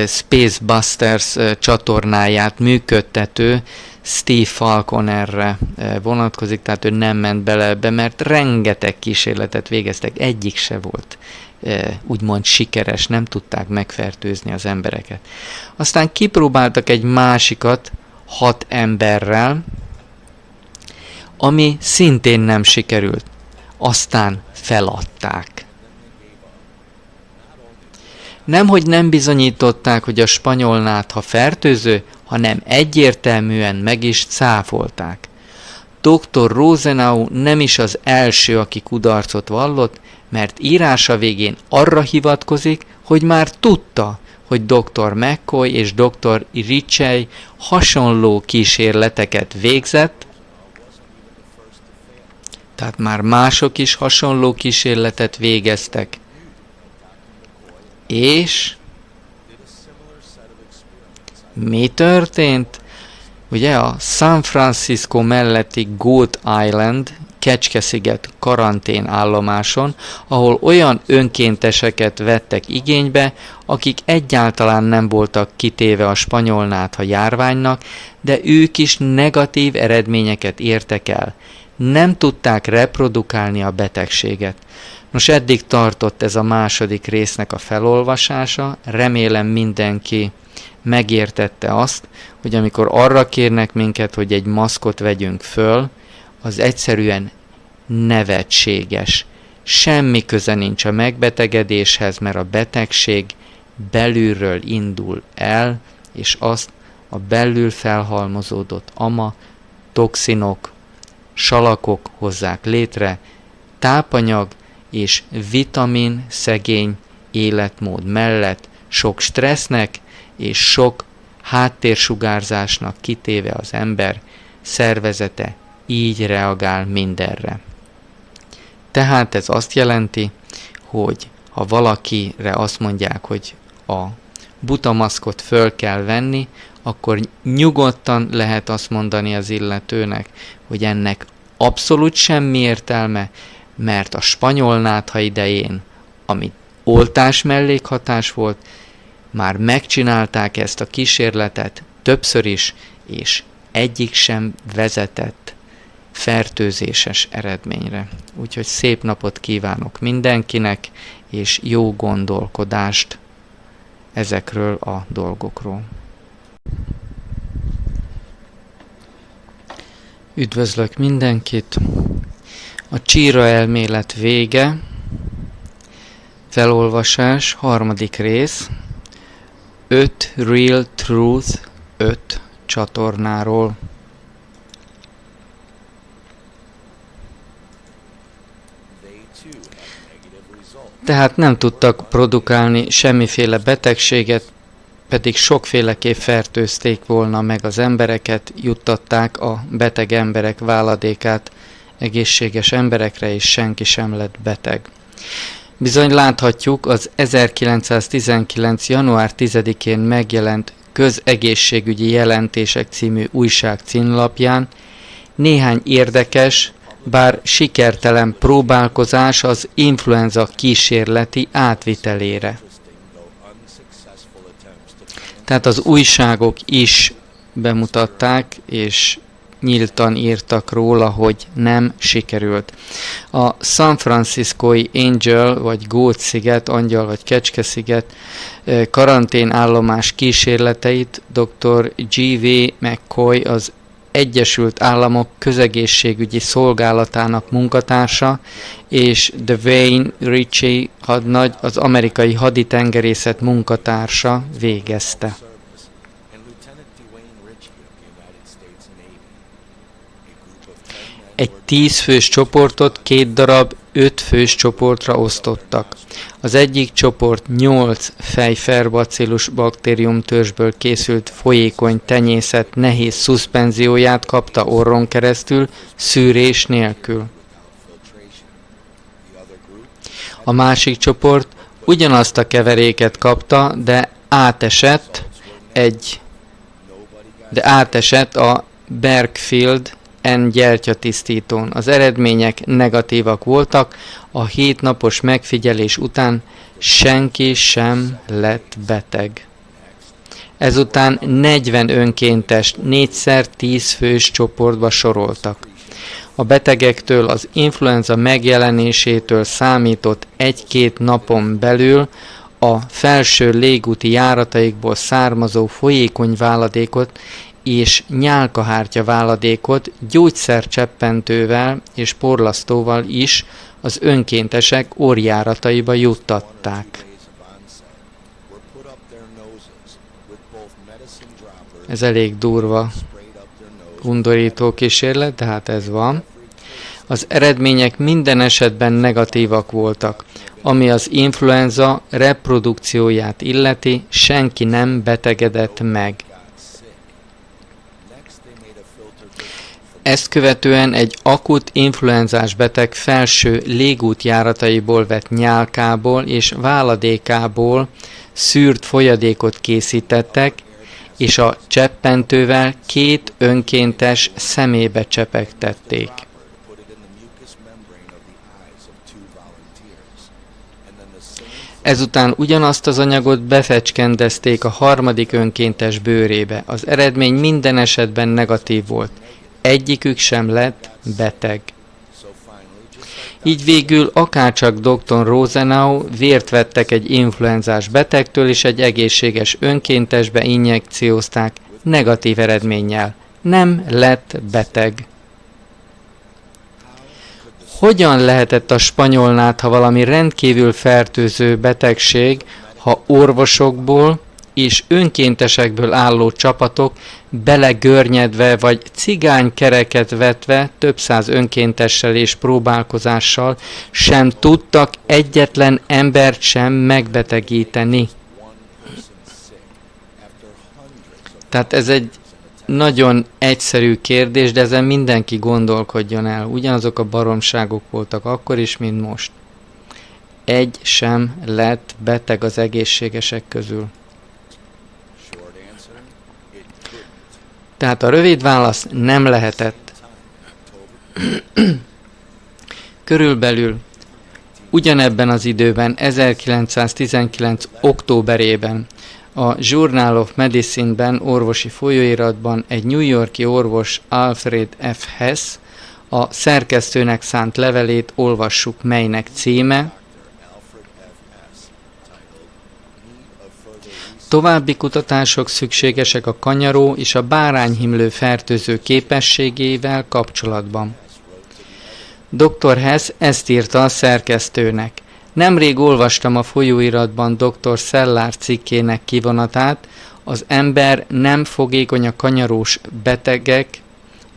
Space Busters csatornáját működtető Steve Falconerre vonatkozik, tehát ő nem ment bele ebbe, mert rengeteg kísérletet végeztek, egyik se volt úgymond sikeres, nem tudták megfertőzni az embereket. Aztán kipróbáltak egy másikat 6 emberrel, ami szintén nem sikerült. Aztán feladták. Nemhogy nem bizonyították, hogy a spanyolnátha fertőző, hanem egyértelműen meg is cáfolták. Dr. Rosenau nem is az első, aki kudarcot vallott, mert írása végén arra hivatkozik, hogy már tudta, hogy dr. McCoy és dr. Ritchie hasonló kísérleteket végzett, tehát már mások is hasonló kísérletet végeztek. És mi történt? Ugye a San Francisco melletti Goat Island, Kecske-sziget karantén állomáson, ahol olyan önkénteseket vettek igénybe, akik egyáltalán nem voltak kitéve a spanyolnátha járványnak, de ők is negatív eredményeket értek el. Nem tudták reprodukálni a betegséget. Nos, eddig tartott ez a második résznek a felolvasása, remélem mindenki megértette azt, hogy amikor arra kérnek minket, hogy egy maszkot vegyünk föl, az egyszerűen nevetséges. Semmi köze nincs a megbetegedéshez, mert a betegség belülről indul el, és azt a belül felhalmozódott ama, toxinok, salakok hozzák létre, tápanyag és vitamin szegény életmód mellett sok stressznek és sok háttérsugárzásnak kitéve az ember szervezete így reagál mindenre. Tehát ez azt jelenti, hogy ha valakire azt mondják, hogy a butamaszkot föl kell venni, akkor nyugodtan lehet azt mondani az illetőnek, hogy ennek abszolút semmi értelme, mert a spanyol nátha idején, ami oltás mellékhatás volt, már megcsinálták ezt a kísérletet többször is, és egyik sem vezetett fertőzéses eredményre. Úgyhogy szép napot kívánok mindenkinek, és jó gondolkodást ezekről a dolgokról. Üdvözlök mindenkit! A csíra elmélet vége, felolvasás, 3. rész, 5 Real Truth 5 csatornáról. Tehát nem tudtak produkálni semmiféle betegséget, pedig sokféleképp fertőzték volna meg az embereket, juttatták a beteg emberek váladékát egészséges emberekre, és senki sem lett beteg. Bizony láthatjuk az 1919. január 10-én megjelent Közegészségügyi Jelentések című újság címlapján néhány érdekes, bár sikertelen próbálkozás az influenza kísérleti átvitelére. Tehát az újságok is bemutatták, és nyíltan írtak róla, hogy nem sikerült. A San Franciscói Angel vagy Gót-sziget, Angyal vagy Kecske-sziget karanténállomás kísérleteit dr. G.V. McCoy, az Egyesült Államok Közegészségügyi Szolgálatának munkatársa, és Dwayne Ritchie hadnagy, az amerikai haditengerészet munkatársa végezte. Egy 10 fős csoportot 2 darab 5 fős csoportra osztottak. Az egyik csoport 8 fejferbacillus baktériumtörzsből készült folyékony tenyészet nehéz szuszpenzióját kapta orron keresztül, szűrés nélkül. A másik csoport ugyanazt a keveréket kapta, de átesett a Berkfield N gyertyatisztítón. Az eredmények negatívak voltak, a 7 napos megfigyelés után senki sem lett beteg. Ezután 40 önkéntest 4x10 fős csoportba soroltak. A betegektől az influenza megjelenésétől számított 1-2 napon belül a felső légúti járataikból származó folyékony váladékot és nyálkahártya váladékot gyógyszercseppentővel és porlasztóval is az önkéntesek orrjárataiba juttatták. Ez elég durva, undorító kísérlet, de hát ez van. Az eredmények minden esetben negatívak voltak. Ami az influenza reprodukcióját illeti, senki nem betegedett meg. Ezt követően egy akut influenzás beteg felső légútjárataiból vett nyálkából és váladékából szűrt folyadékot készítettek, és a cseppentővel 2 önkéntes szemébe csepegtették. Ezután ugyanazt az anyagot befecskendezték a 3. önkéntes bőrébe. Az eredmény minden esetben negatív volt. Egyikük sem lett beteg. Így végül akárcsak dr. Rosenau vért vettek egy influenzás betegtől, és egy egészséges önkéntesbe injekciózták negatív eredménnyel. Nem lett beteg. Hogyan lehetett a spanyol nátha valami rendkívül fertőző betegség, ha orvosokból és önkéntesekből álló csapatok belegörnyedve vagy cigánykereket vetve több száz önkéntessel és próbálkozással sem tudtak egyetlen embert sem megbetegíteni? Tehát ez egy nagyon egyszerű kérdés, de ezen mindenki gondolkodjon el. Ugyanazok a baromságok voltak akkor is, mint most. Egy sem lett beteg az egészségesek közül. Tehát a rövid válasz: nem lehetett. Körülbelül ugyanebben az időben, 1919. októberében a Journal of Medicine-ben, orvosi folyóiratban egy New York-i orvos, Alfred F. Hess, a szerkesztőnek szánt levelét olvassuk, melynek címe: További kutatások szükségesek a kanyaró és a bárányhimlő fertőző képességével kapcsolatban. Dr. Hess ezt írta a szerkesztőnek. Nemrég olvastam a folyóiratban dr. Szellár cikkének kivonatát, az ember nem fogékony a kanyarós betegek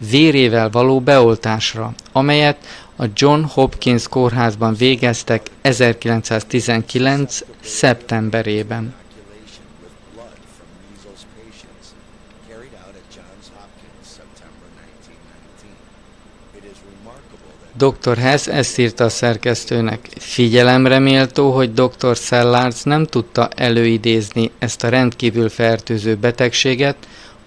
vérével való beoltásra, amelyet a John Hopkins kórházban végeztek 1919. szeptemberében. Dr. Hess ezt írta a szerkesztőnek. Figyelemre méltó, hogy dr. Szellárz nem tudta előidézni ezt a rendkívül fertőző betegséget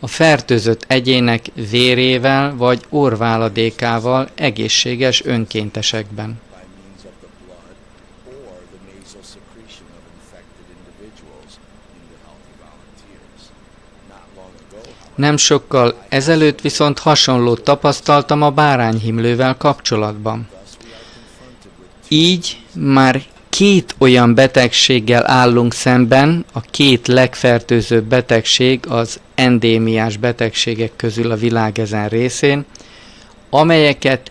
a fertőzött egyének vérével vagy orrváladékával egészséges önkéntesekben. Nem sokkal ezelőtt viszont hasonlót tapasztaltam a bárányhimlővel kapcsolatban. Így már 2 olyan betegséggel állunk szemben, a 2 legfertőzőbb betegség az endémiás betegségek közül a világ ezen részén, amelyeket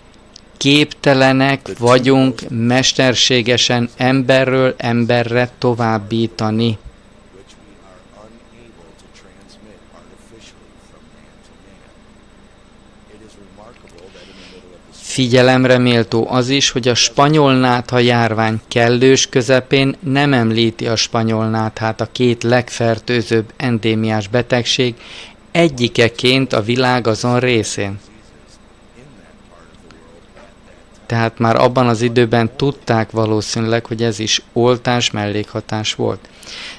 képtelenek vagyunk mesterségesen emberről emberre továbbítani. Figyelemre méltó az is, hogy a spanyolnátha járvány kellős közepén nem említi a spanyolnáthát a 2 legfertőzőbb endémiás betegség egyikeként a világ azon részén. Tehát már abban az időben tudták valószínűleg, hogy ez is oltás mellékhatás volt.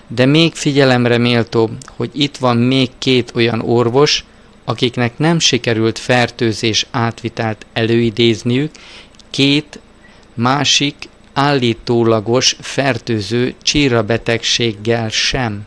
De még figyelemre méltó, hogy itt van még 2 olyan orvos, akiknek nem sikerült fertőzés átvitelt előidézniük, 2 másik állítólagos fertőző csírabetegséggel sem.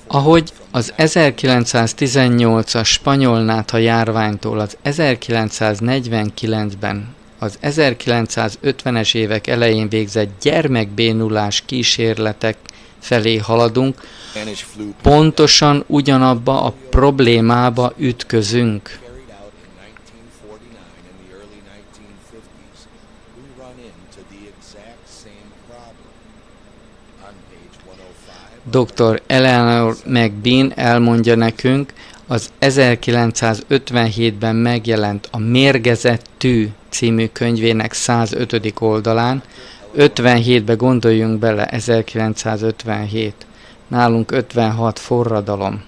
Ahogy az 1918-as spanyolnátha járványtól az 1949-ben az 1950-es évek elején végzett gyermekbénulás kísérletek felé haladunk, pontosan ugyanabba a problémába ütközünk. Dr. Eleanor McBean elmondja nekünk, az 1957-ben megjelent A mérgezett tű című könyvének 105. oldalán, 57-be gondoljunk bele, 1957, nálunk 56 forradalom,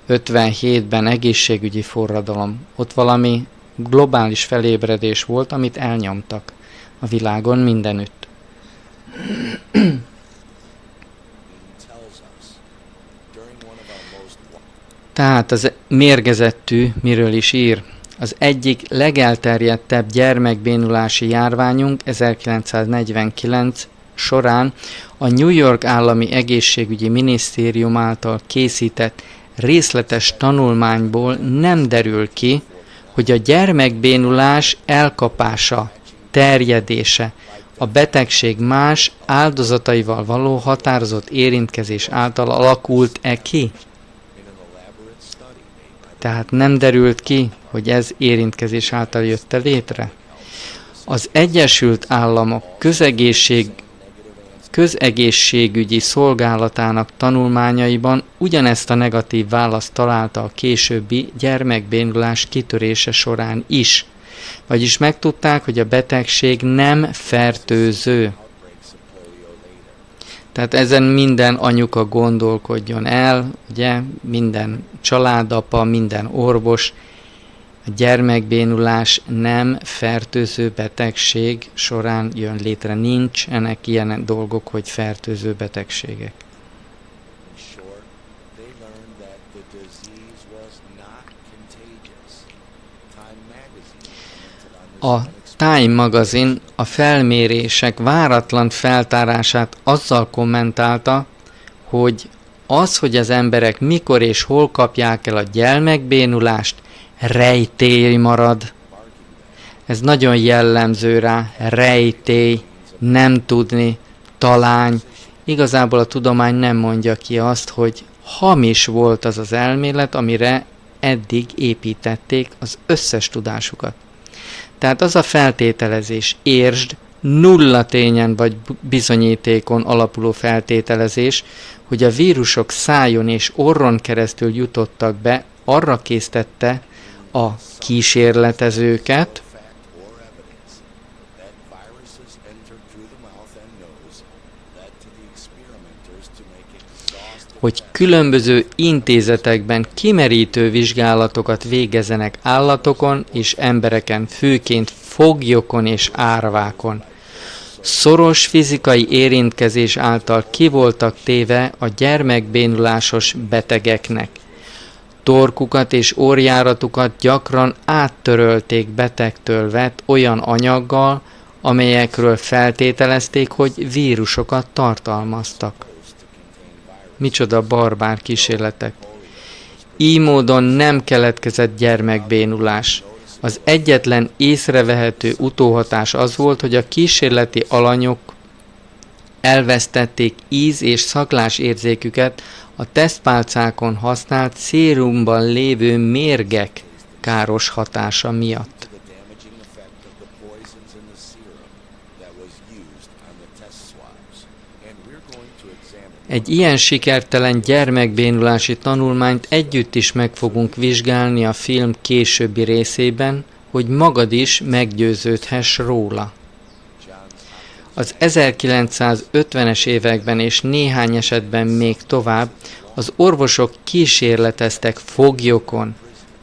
57-ben egészségügyi forradalom, ott valami globális felébredés volt, amit elnyomtak a világon mindenütt. Tehát az mérgezett tű miről is ír? Az egyik legelterjedtebb gyermekbénulási járványunk 1949 során a New York Állami Egészségügyi Minisztérium által készített részletes tanulmányból nem derül ki, hogy a gyermekbénulás elkapása, terjedése, a betegség más áldozataival való határozott érintkezés által alakult-e ki? Tehát nem derült ki, hogy ez érintkezés által jött létre. Az Egyesült Államok közegészségügyi szolgálatának tanulmányaiban ugyanezt a negatív választ találta a későbbi gyermekbénulás kitörése során is. Vagyis megtudták, hogy a betegség nem fertőző. Tehát ezen minden anyuka gondolkodjon el, ugye, minden családapa, minden orvos. A A gyermekbénulás nem fertőző betegség során jön létre. Nincsenek ilyen dolgok, hogy fertőző betegségek. A Time magazin a felmérések váratlan feltárását azzal kommentálta, hogy az, hogy az emberek mikor és hol kapják el a gyermekbénulást, rejtély marad. Ez nagyon jellemző rá, rejtély, nem tudni, talány. Igazából a tudomány nem mondja ki azt, hogy hamis volt az az elmélet, amire eddig építették az összes tudásukat. Tehát az a feltételezés, értsd, nulla tényen vagy bizonyítékon alapuló feltételezés, hogy a vírusok szájon és orron keresztül jutottak be, arra késztette a kísérletezőket, hogy különböző intézetekben kimerítő vizsgálatokat végezzenek állatokon és embereken, főként foglyokon és árvákon. Szoros fizikai érintkezés által ki voltak téve a gyermekbénulásos betegeknek. Torkukat és orrjáratukat gyakran áttörölték betegtől vett olyan anyaggal, amelyekről feltételezték, hogy vírusokat tartalmaztak. Micsoda barbár kísérletek. Így módon nem keletkezett gyermekbénulás. Az egyetlen észrevehető utóhatás az volt, hogy a kísérleti alanyok elvesztették íz- és szaglásérzéküket a tesztpálcákon használt szérumban lévő mérgek káros hatása miatt. Egy ilyen sikertelen gyermekbénulási tanulmányt együtt is meg fogunk vizsgálni a film későbbi részében, hogy magad is meggyőződhess róla. Az 1950-es években és néhány esetben még tovább az orvosok kísérleteztek foglyokon,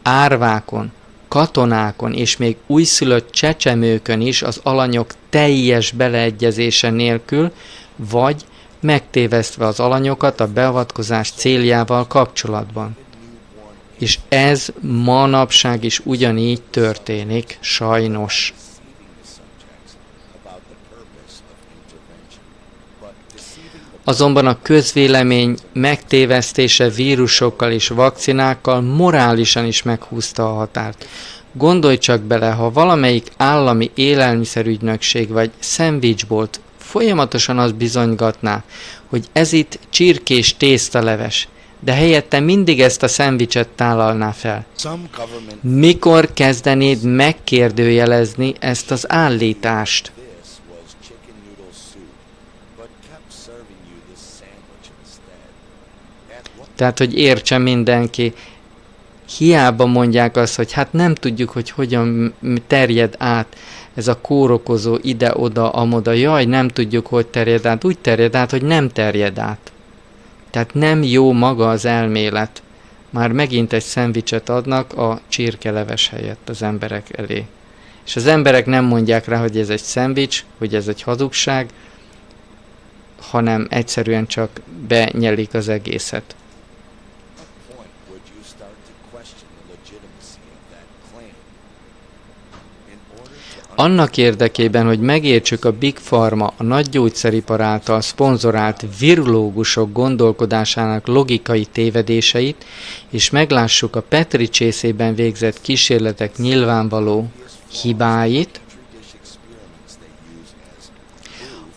árvákon, katonákon és még újszülött csecsemőkön is az alanyok teljes beleegyezése nélkül, vagy megtévesztve az alanyokat a beavatkozás céljával kapcsolatban. És ez manapság is ugyanígy történik, sajnos. Azonban a közvélemény megtévesztése vírusokkal és vakcinákkal morálisan is meghúzta a határt. Gondolj csak bele, ha valamelyik állami élelmiszerügynökség vagy szendvicsbolt folyamatosan azt bizonygatná, hogy ez itt csirkés tésztaleves, de helyette mindig ezt a szendvicset tálalná fel. Mikor kezdenéd megkérdőjelezni ezt az állítást? Tehát, hogy értse mindenki, hiába mondják azt, hogy hát nem tudjuk, hogy hogyan terjed át ez a kórokozó ide-oda, amoda, jaj, nem tudjuk, hogy terjed át, úgy terjed át, hogy nem terjed át. Tehát nem jó maga az elmélet. Már megint egy szendvicset adnak a csirkeleves helyett az emberek elé. És az emberek nem mondják rá, hogy ez egy szendvics, hogy ez egy hazugság, hanem egyszerűen csak benyelik az egészet. Annak érdekében, hogy megértsük a Big Pharma, a nagy gyógyszeripar által szponzorált virológusok gondolkodásának logikai tévedéseit, és meglássuk a Petri csészében végzett kísérletek nyilvánvaló hibáit,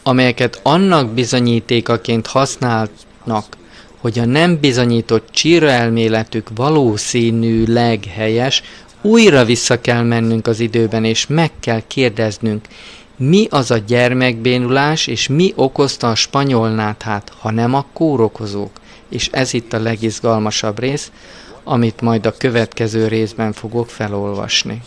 amelyeket annak bizonyítékaként használnak, hogy a nem bizonyított csíraelméletük valószínűleg helyes, újra vissza kell mennünk az időben, és meg kell kérdeznünk, mi az a gyermekbénulás, és mi okozta a spanyol náthát, ha nem a kórokozók. És ez itt a legizgalmasabb rész, amit majd a következő részben fogok felolvasni.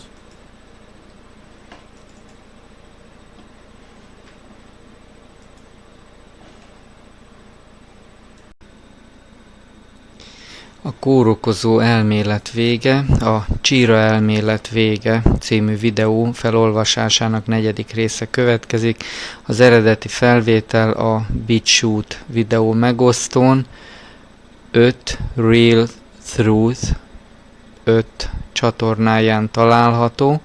A kórokozó elmélet vége, a Csíra elmélet vége című videó felolvasásának 4. része következik. Az eredeti felvétel a BitChute videó megosztón 5 Real Truth 5 csatornáján található.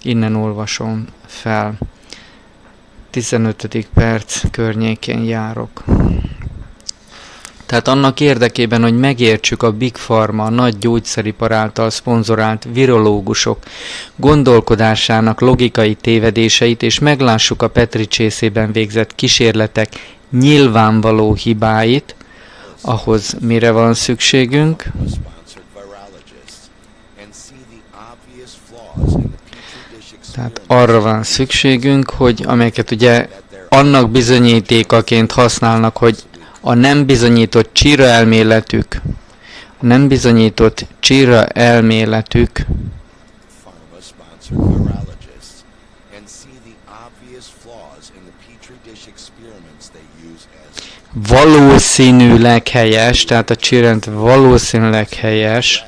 Innen olvasom fel. 15. perc környékén járok. Tehát annak érdekében, hogy megértsük a Big Pharma, a nagy gyógyszeripar által szponzorált virológusok gondolkodásának logikai tévedéseit, és meglássuk a Petri csészében végzett kísérletek nyilvánvaló hibáit, ahhoz mire van szükségünk? Tehát arra van szükségünk, hogy amelyeket ugye annak bizonyítékaként használnak, hogy a nem bizonyított Csíra elméletük valószínűleg helyes, tehát a Csírent valószínűleg helyes.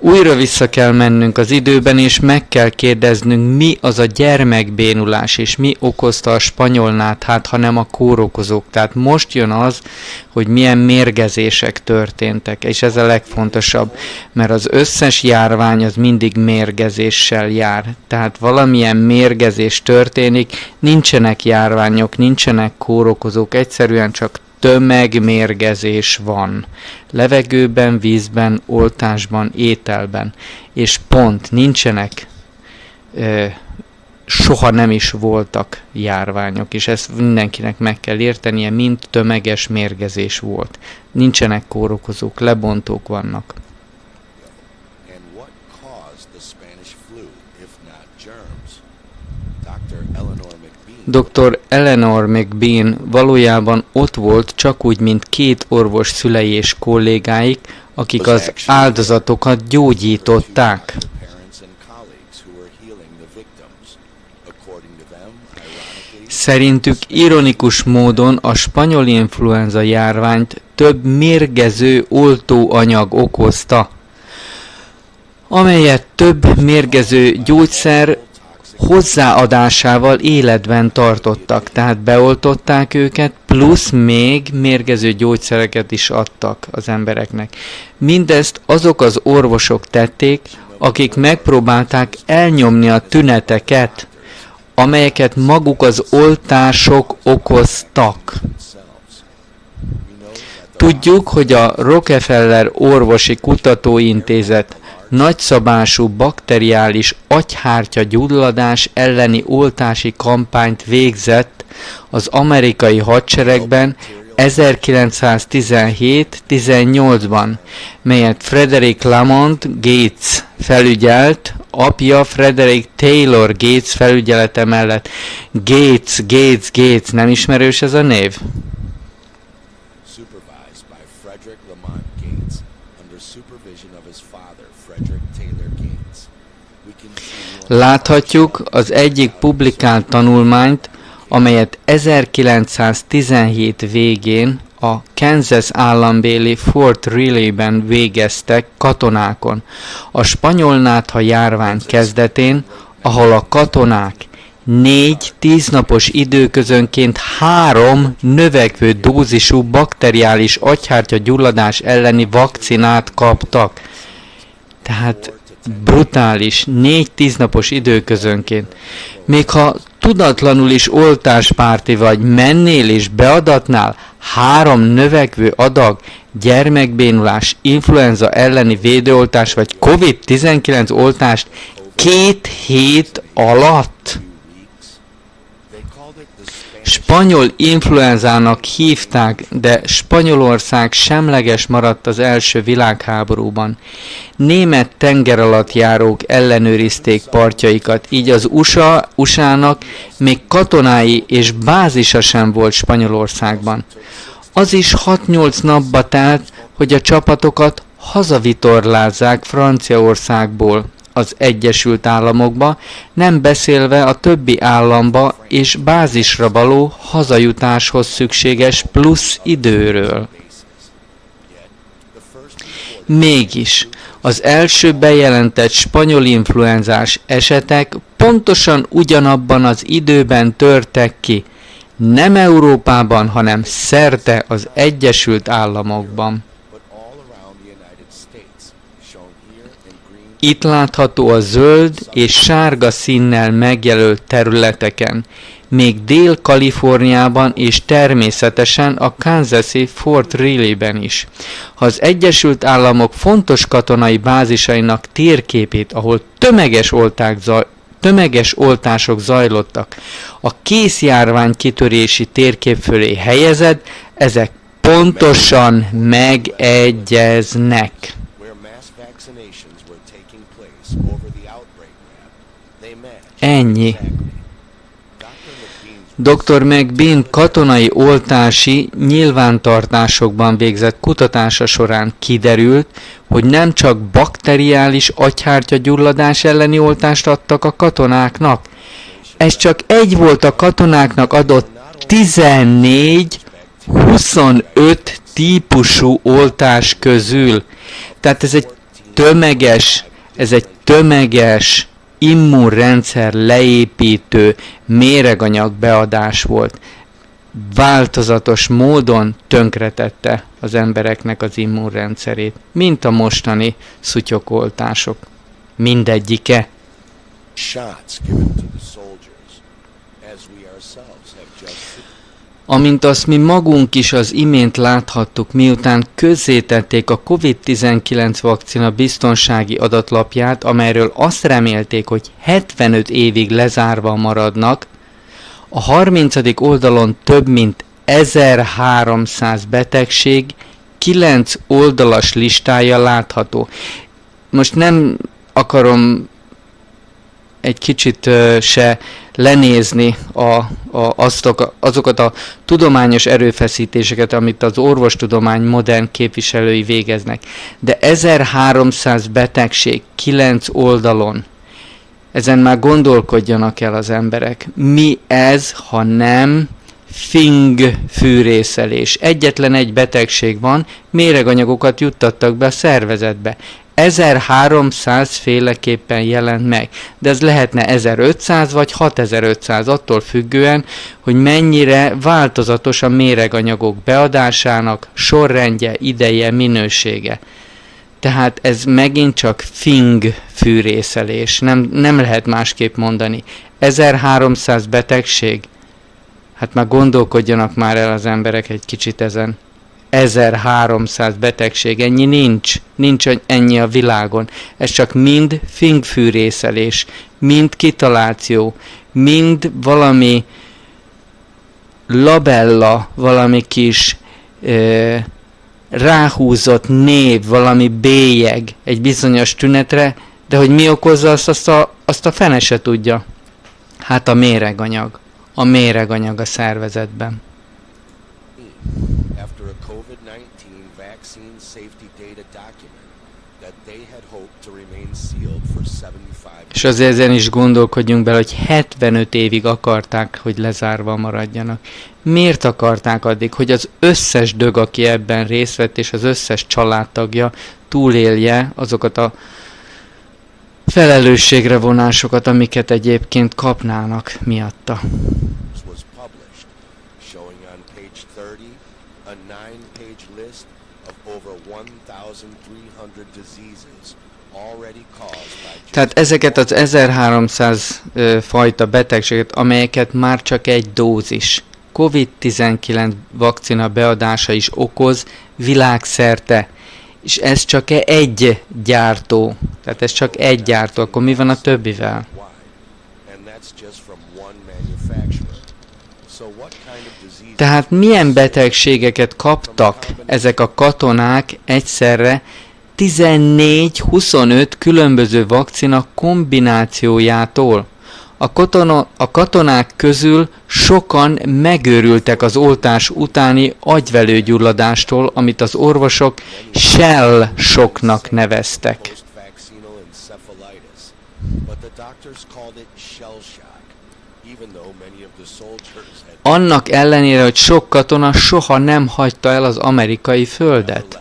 Újra vissza kell mennünk az időben, és meg kell kérdeznünk, mi az a gyermekbénulás, és mi okozta a spanyol náthát, hanem a kórokozók. Tehát most jön az, hogy milyen mérgezések történtek, és ez a legfontosabb, mert az összes járvány az mindig mérgezéssel jár. Tehát valamilyen mérgezés történik, nincsenek járványok, nincsenek kórokozók, egyszerűen csak tömegmérgezés van. Levegőben, vízben, oltásban, ételben. És pont, nincsenek, soha nem is voltak járványok, és ezt mindenkinek meg kell értenie, mind tömeges mérgezés volt. Nincsenek kórokozók, lebontók vannak. Dr. Eleanor McBean valójában ott volt, csak úgy, mint 2 orvos szülei és kollégáik, akik az áldozatokat gyógyították. Szerintük ironikus módon a spanyol influenza járványt több mérgező oltóanyag okozta, amelyet több mérgező gyógyszer hozzáadásával életben tartottak, tehát beoltották őket, plusz még mérgező gyógyszereket is adtak az embereknek. Mindezt azok az orvosok tették, akik megpróbálták elnyomni a tüneteket, amelyeket maguk az oltások okoztak. Tudjuk, hogy a Rockefeller Orvosi Kutatóintézet nagyszabású bakteriális agyhártya-gyulladás elleni oltási kampányt végzett az amerikai hadseregben 1917-18-ban, melyet Frederick Lamont Gates felügyelt, apja Frederick Taylor Gates felügyelete mellett. Gates, nem ismerős ez a név? Láthatjuk az egyik publikált tanulmányt, amelyet 1917 végén a Kansas állambéli Fort Riley-ben végeztek katonákon. A spanyol nátha járvány kezdetén, ahol a katonák 4 10 napos időközönként 3 növekvő dózisú bakteriális agyhártya-gyulladás elleni vakcinát kaptak. Tehát brutális, 4 10 napos időközönként. Még ha tudatlanul is oltáspárti vagy, mennél és beadatnál 3 növekvő adag gyermekbénulás, influenza elleni védőoltás vagy COVID-19 oltást 2 hét alatt? Spanyol influenzának hívták, de Spanyolország semleges maradt az első világháborúban. Német tengeralattjárók ellenőrizték partjaikat, így az USA-nak még katonái és bázisa sem volt Spanyolországban. Az is 6-8 napba telt, hogy a csapatokat hazavitorlázzák Franciaországból az Egyesült Államokba, nem beszélve a többi államba és bázisra való hazajutáshoz szükséges plusz időről. Mégis, az első bejelentett spanyol influenzás esetek pontosan ugyanabban az időben törtek ki, nem Európában, hanem szerte az Egyesült Államokban. Itt látható a zöld és sárga színnel megjelölt területeken, még Dél-Kaliforniában és természetesen a Kansas-i Fort Riley-ben is. Ha az Egyesült Államok fontos katonai bázisainak térképét, ahol tömeges oltások zajlottak, a készjárvány kitörési térkép fölé helyezed, ezek pontosan megegyeznek. Ennyi. Dr. McBean katonai oltási nyilvántartásokban végzett kutatása során kiderült, hogy nem csak bakteriális agyhártyagyulladás elleni oltást adtak a katonáknak. Ez csak egy volt a katonáknak adott 14-25 típusú oltás közül. Tehát ez egy tömeges immunrendszer leépítő méreganyag beadás volt. Változatos módon tönkretette az embereknek az immunrendszerét, mint a mostani szutyokoltások. Mindegyike. Amint azt mi magunk is az imént láthattuk, miután közzétették a COVID-19 vakcina biztonsági adatlapját, amelyről azt remélték, hogy 75 évig lezárva maradnak, a 30. oldalon több mint 1300 betegség 9 oldalas listája látható. Most nem akarom egy kicsit se lenézni azokat a tudományos erőfeszítéseket, amit az orvostudomány modern képviselői végeznek. De 1300 betegség 9 oldalon. Ezen már gondolkodjanak el az emberek. Mi ez, ha nem fűrészelés? Egyetlen egy betegség van, méreganyagokat juttattak be a szervezetbe. 1300 féleképpen jelent meg, de ez lehetne 1500 vagy 6500, attól függően, hogy mennyire változatos a méreganyagok beadásának sorrendje, ideje, minősége. Tehát ez megint csak fűrészelés, nem lehet másképp mondani. 1300 betegség, hát már gondolkodjanak már el az emberek egy kicsit ezen. 1300 betegség, ennyi nincs ennyi a világon. Ez csak mind fűrészelés, mind kitaláció, mind valami labella, valami kis ráhúzott név, valami bélyeg egy bizonyos tünetre, de hogy mi okozza azt a fene se tudja. Hát a méreganyag a szervezetben. És azért ezen is gondolkodjunk bele, hogy 75 évig akarták, hogy lezárva maradjanak. Miért akarták addig, hogy az összes dög, aki ebben részt vett, és az összes családtagja túlélje azokat a felelősségre vonásokat, amiket egyébként kapnának miatta. Tehát ezeket az 1300 fajta betegséget, amelyeket már csak egy dózis, COVID-19 vakcina beadása is okoz világszerte. És ez csak egy gyártó. Tehát ez csak egy gyártó. Akkor mi van a többivel? Tehát milyen betegségeket kaptak ezek a katonák egyszerre 14-25 különböző vakcina kombinációjától? A katonák közül sokan megőrültek az oltás utáni agyvelőgyulladástól, amit az orvosok shell shocknak neveztek. Annak ellenére, hogy sok katona soha nem hagyta el az amerikai földet.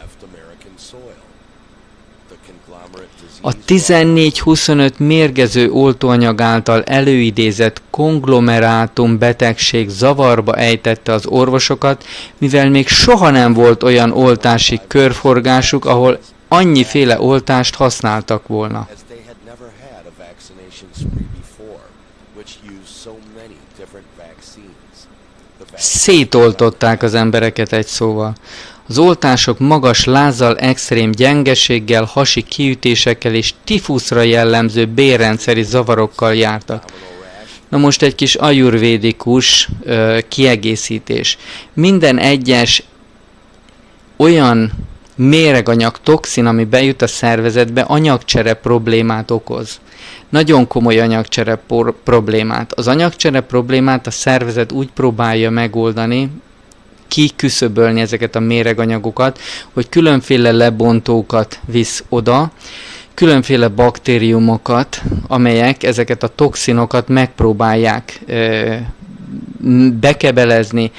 A 14-25 mérgező oltóanyag által előidézett konglomerátum betegség zavarba ejtette az orvosokat, mivel még soha nem volt olyan oltási körforgásuk, ahol annyiféle oltást használtak volna. Szétoltották az embereket egy szóval. Az oltások magas lázzal, extrém gyengeséggel, hasi kiütésekkel és tifuszra jellemző bélrendszeri zavarokkal jártak. Na most egy kis ajurvédikus kiegészítés. Minden egyes olyan méreganyag, toxin, ami bejut a szervezetbe, anyagcsere problémát okoz. Nagyon komoly anyagcsere problémát. Az anyagcsere problémát a szervezet úgy próbálja megoldani, kiküszöbölni ezeket a méreganyagokat, hogy különféle lebontókat visz oda, különféle baktériumokat, amelyek ezeket a toxinokat megpróbálják bekebelezni,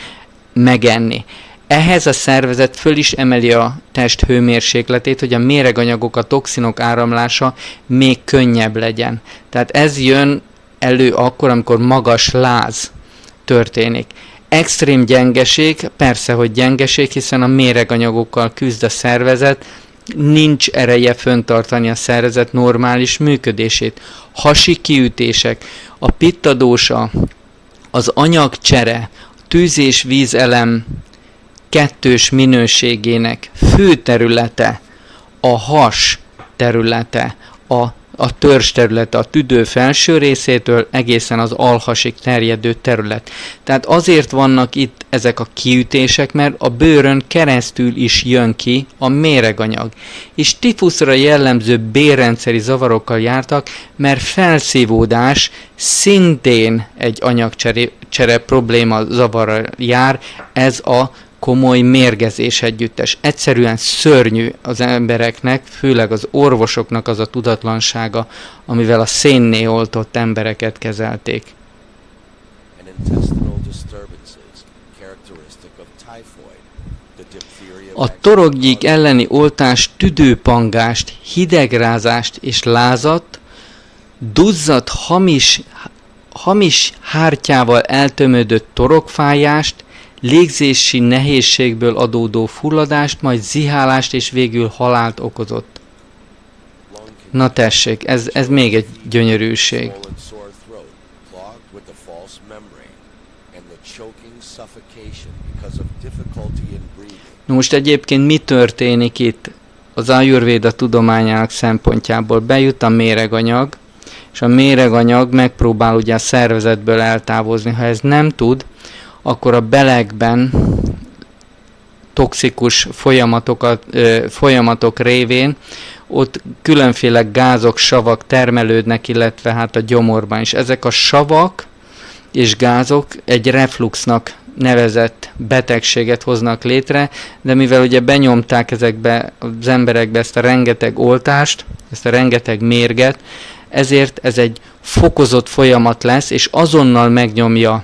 megenni. Ehhez a szervezet föl is emeli a test hőmérsékletét, hogy a méreganyagok, a toxinok áramlása még könnyebb legyen. Tehát ez jön elő akkor, amikor magas láz történik. Extrém gyengeség, persze, hogy gyengeség, hiszen a méreganyagokkal küzd a szervezet, nincs ereje föntartani a szervezet normális működését. Hasi kiütések, a pittadósa, az anyagcsere, a tűz- és vízelem kettős minőségének fő területe, a has területe, a törzs területe, a tüdő felső részétől egészen az alhasig terjedő terület. Tehát azért vannak itt ezek a kiütések, mert a bőrön keresztül is jön ki a méreganyag. És tifuszra jellemző bélrendszeri zavarokkal jártak, mert felszívódás szintén egy anyagcsere probléma zavarral jár, ez a komoly mérgezés együttes. Egyszerűen szörnyű az embereknek, főleg az orvosoknak az a tudatlansága, amivel a szénné oltott embereket kezelték. A torokgyík elleni oltás tüdőpangást, hidegrázást és lázat, duzzadt hamis hártyával eltömődött torokfájást, légzési nehézségből adódó fulladást, majd zihálást és végül halált okozott. Na tessék, ez még egy gyönyörűség. Na most egyébként mi történik itt? Az Ayurvéda tudományának szempontjából bejut a méreganyag, és a méreganyag megpróbál ugye a szervezetből eltávozni. Ha ez nem tud, akkor a belegben toxikus folyamatok révén ott különféle gázok, savak termelődnek, illetve hát a gyomorban is. Ezek a savak és gázok egy refluxnak nevezett betegséget hoznak létre, de mivel ugye benyomták ezekbe az emberekbe ezt a rengeteg oltást, ezt a rengeteg mérget, ezért ez egy fokozott folyamat lesz, és azonnal megnyomja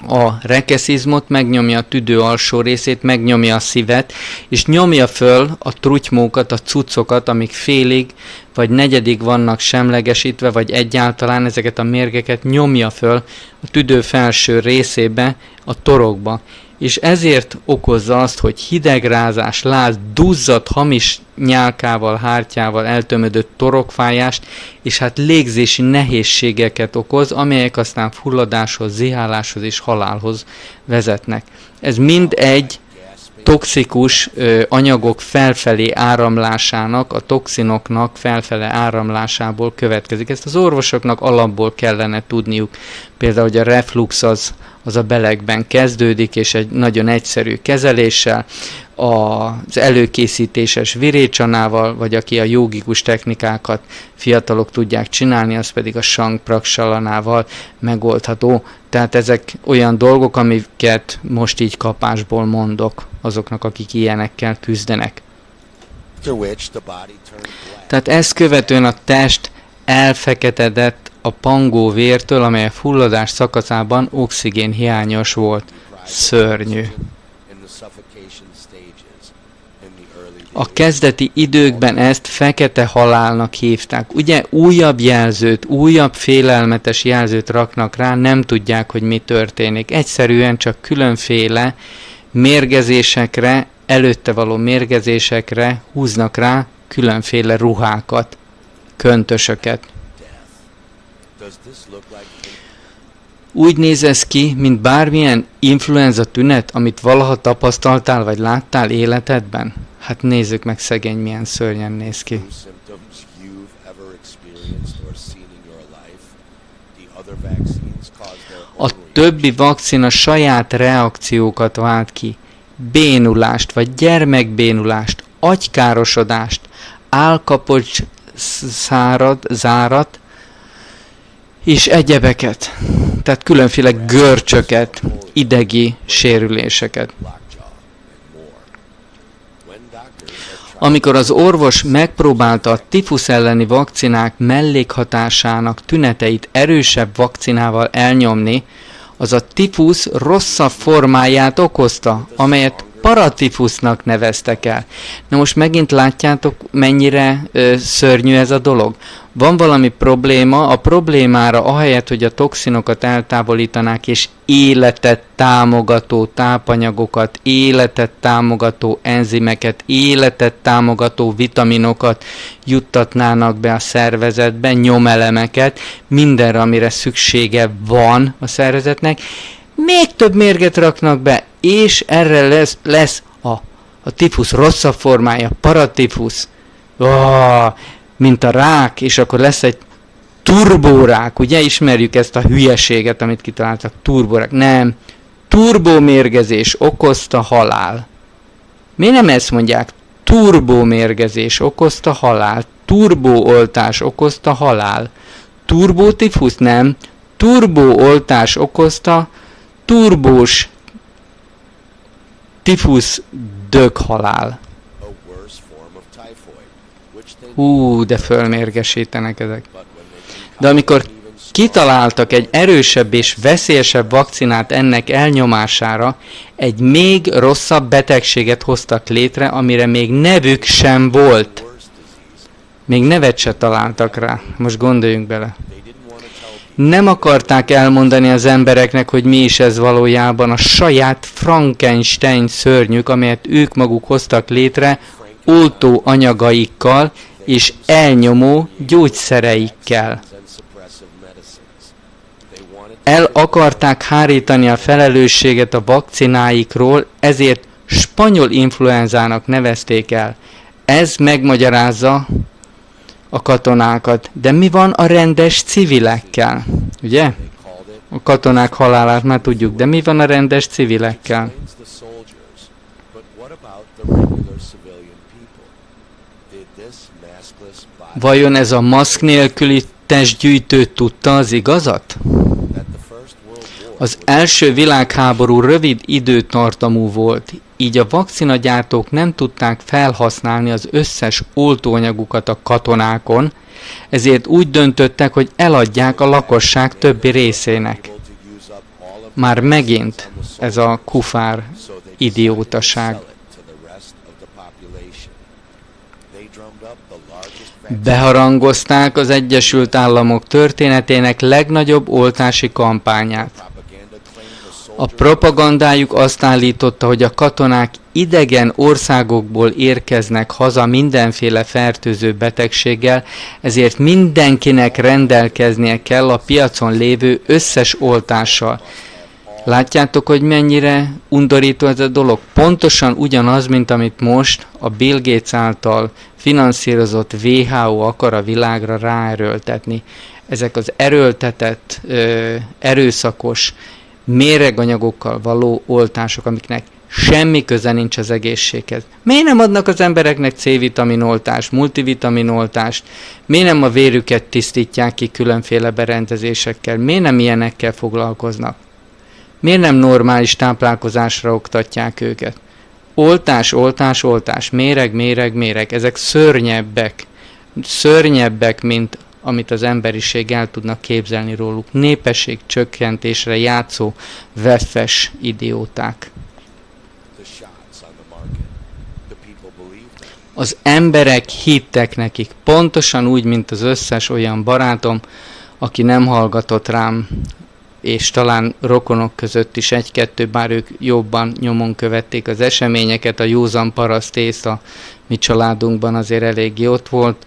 a rekeszizmot, megnyomja a tüdő alsó részét, megnyomja a szívet, és nyomja föl a trutymókat, a cuccokat, amik félig vagy negyedig vannak semlegesítve, vagy egyáltalán ezeket a mérgeket nyomja föl a tüdő felső részébe, a torokba. És ezért okozza azt, hogy hidegrázás, láz, duzzadt, hamis nyálkával, hártyával eltömödött torokfájást, és hát légzési nehézségeket okoz, amelyek aztán fulladáshoz, ziháláshoz és halálhoz vezetnek. Ez mind egy toxikus anyagok felfelé áramlásának, a toxinoknak felfele áramlásából következik. Ezt az orvosoknak alapból kellene tudniuk. Például, hogy a reflux az a belegben kezdődik, és egy nagyon egyszerű kezeléssel, az előkészítéses virécsanával, vagy aki a jógikus technikákat fiatalok tudják csinálni, az pedig a Shang Prakshalanával megoldható. Tehát ezek olyan dolgok, amiket most így kapásból mondok azoknak, akik ilyenekkel küzdenek. Tehát ezt követően a test elfeketedett a pangó vértől, amely a fulladás szakaszában oxigénhiányos volt. Szörnyű. A kezdeti időkben ezt fekete halálnak hívták. Ugye újabb jelzőt, újabb félelmetes jelzőt raknak rá, nem tudják, hogy mi történik. Egyszerűen csak különféle mérgezésekre, előtte való mérgezésekre húznak rá különféle ruhákat, köntösöket. Úgy néz ez ki, mint bármilyen influenza tünet, amit valaha tapasztaltál vagy láttál életedben? Hát nézzük meg, szegény milyen szörnyen néz ki. A többi vakcina saját reakciókat vált ki. Bénulást vagy gyermekbénulást, agykárosodást, állkapocs zárat és egyebeket. Tehát különféle görcsöket, idegi sérüléseket. Amikor az orvos megpróbálta a tifusz elleni vakcinák mellékhatásának tüneteit erősebb vakcinával elnyomni, az a tifusz rosszabb formáját okozta, amelyet paratifusznak neveztek el. Na most megint látjátok, mennyire szörnyű ez a dolog. Van valami probléma, a problémára ahelyett, hogy a toxinokat eltávolítanák, és életet támogató tápanyagokat, életet támogató enzimeket, életet támogató vitaminokat juttatnának be a szervezetbe, nyomelemeket, mindenre, amire szüksége van a szervezetnek, még több mérget raknak be, és erre lesz a tifusz rosszabb formája, paratifusz, mint a rák, és akkor lesz egy turbórák, ugye ismerjük ezt a hülyeséget, amit kitaláltak, turbórák, nem, turbomérgezés okozta halál. Miért nem ezt mondják? Turbomérgezés okozta halál, turbóoltás okozta halál, turbótifusz nem, turbóoltás okozta turbós tifusz döghalál. De fölmérgesítenek ezek. De amikor kitaláltak egy erősebb és veszélyesebb vakcinát ennek elnyomására, egy még rosszabb betegséget hoztak létre, amire még nevük sem volt. Még nevet se találtak rá. Most gondoljunk bele. Nem akarták elmondani az embereknek, hogy mi is ez valójában, a saját Frankenstein szörnyük, amelyet ők maguk hoztak létre oltó anyagaikkal és elnyomó gyógyszereikkel. El akarták hárítani a felelősséget a vakcináikról, ezért spanyol influenzának nevezték el. Ez megmagyarázza a katonákat. De mi van a rendes civilekkel? Ugye? A katonák halálát már tudjuk, de mi van a rendes civilekkel? Vajon ez a maszk nélküli testgyűjtő tudta az igazat? Az első világháború rövid időtartamú volt, így a vakcinagyártók nem tudták felhasználni az összes oltóanyagukat a katonákon, ezért úgy döntöttek, hogy eladják a lakosság többi részének. Már megint ez a kufár idiótaság. Beharangozták az Egyesült Államok történetének legnagyobb oltási kampányát. A propagandájuk azt állította, hogy a katonák idegen országokból érkeznek haza mindenféle fertőző betegséggel, ezért mindenkinek rendelkeznie kell a piacon lévő összes oltással. Látjátok, hogy mennyire undorító ez a dolog? Pontosan ugyanaz, mint amit most a Bill Gates által finanszírozott WHO akar a világra ráerőltetni. Ezek az erőltetett, erőszakos, méreganyagokkal való oltások, amiknek semmi köze nincs az egészséghez. Miért nem adnak az embereknek C-vitaminoltást, multivitaminoltást? Miért nem a vérüket tisztítják ki különféle berendezésekkel? Miért nem ilyenekkel foglalkoznak? Miért nem normális táplálkozásra oktatják őket? Oltás, oltás, oltás, méreg, méreg, méreg. Ezek szörnyebbek. Szörnyebbek, mint amit az emberiség el tudnak képzelni róluk. Népesség csökkentésre játszó veffes idióták. Az emberek hittek nekik, pontosan úgy, mint az összes olyan barátom, aki nem hallgatott rám, és talán rokonok között is egy-kettő, bár ők jobban nyomon követték az eseményeket, a józan paraszt ész a mi családunkban azért eléggé ott volt,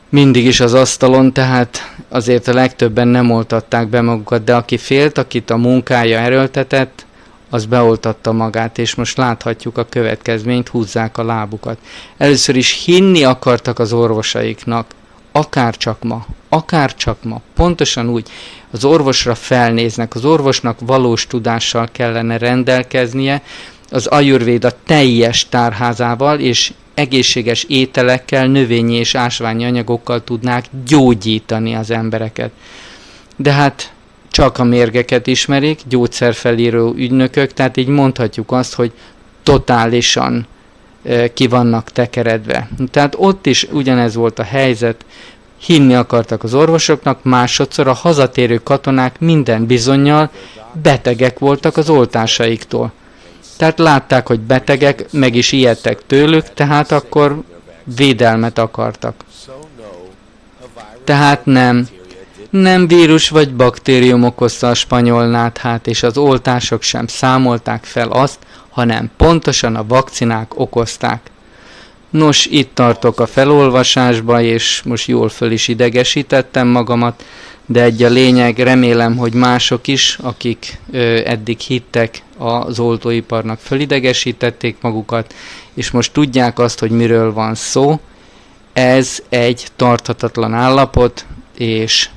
mindig is az asztalon, tehát azért a legtöbben nem oltatták be magukat, de aki félt, akit a munkája erőltetett, az beoltatta magát, és most láthatjuk a következményt, húzzák a lábukat. Először is hinni akartak az orvosaiknak, akárcsak ma, pontosan úgy, az orvosra felnéznek, az orvosnak valós tudással kellene rendelkeznie, az ajurvéda teljes tárházával és egészséges ételekkel, növényi és ásványi anyagokkal tudnák gyógyítani az embereket. De hát csak a mérgeket ismerik, gyógyszerfelíró ügynökök, tehát így mondhatjuk azt, hogy totálisan ki vannak tekeredve. Tehát ott is ugyanez volt a helyzet, hinni akartak az orvosoknak, másodszor a hazatérő katonák minden bizonnyal betegek voltak az oltásaiktól. Tehát látták, hogy betegek, meg is ijedtek tőlük, tehát akkor védelmet akartak. Tehát nem vírus vagy baktérium okozta a spanyol náthát, és az oltások sem számolták fel azt, hanem pontosan a vakcinák okozták. Nos, itt tartok a felolvasásba, és most jól föl is idegesítettem magamat, de egy a lényeg, remélem, hogy mások is, akik eddig hittek az oltóiparnak, fölidegesítették magukat, és most tudják azt, hogy miről van szó. Ez egy tarthatatlan állapot, és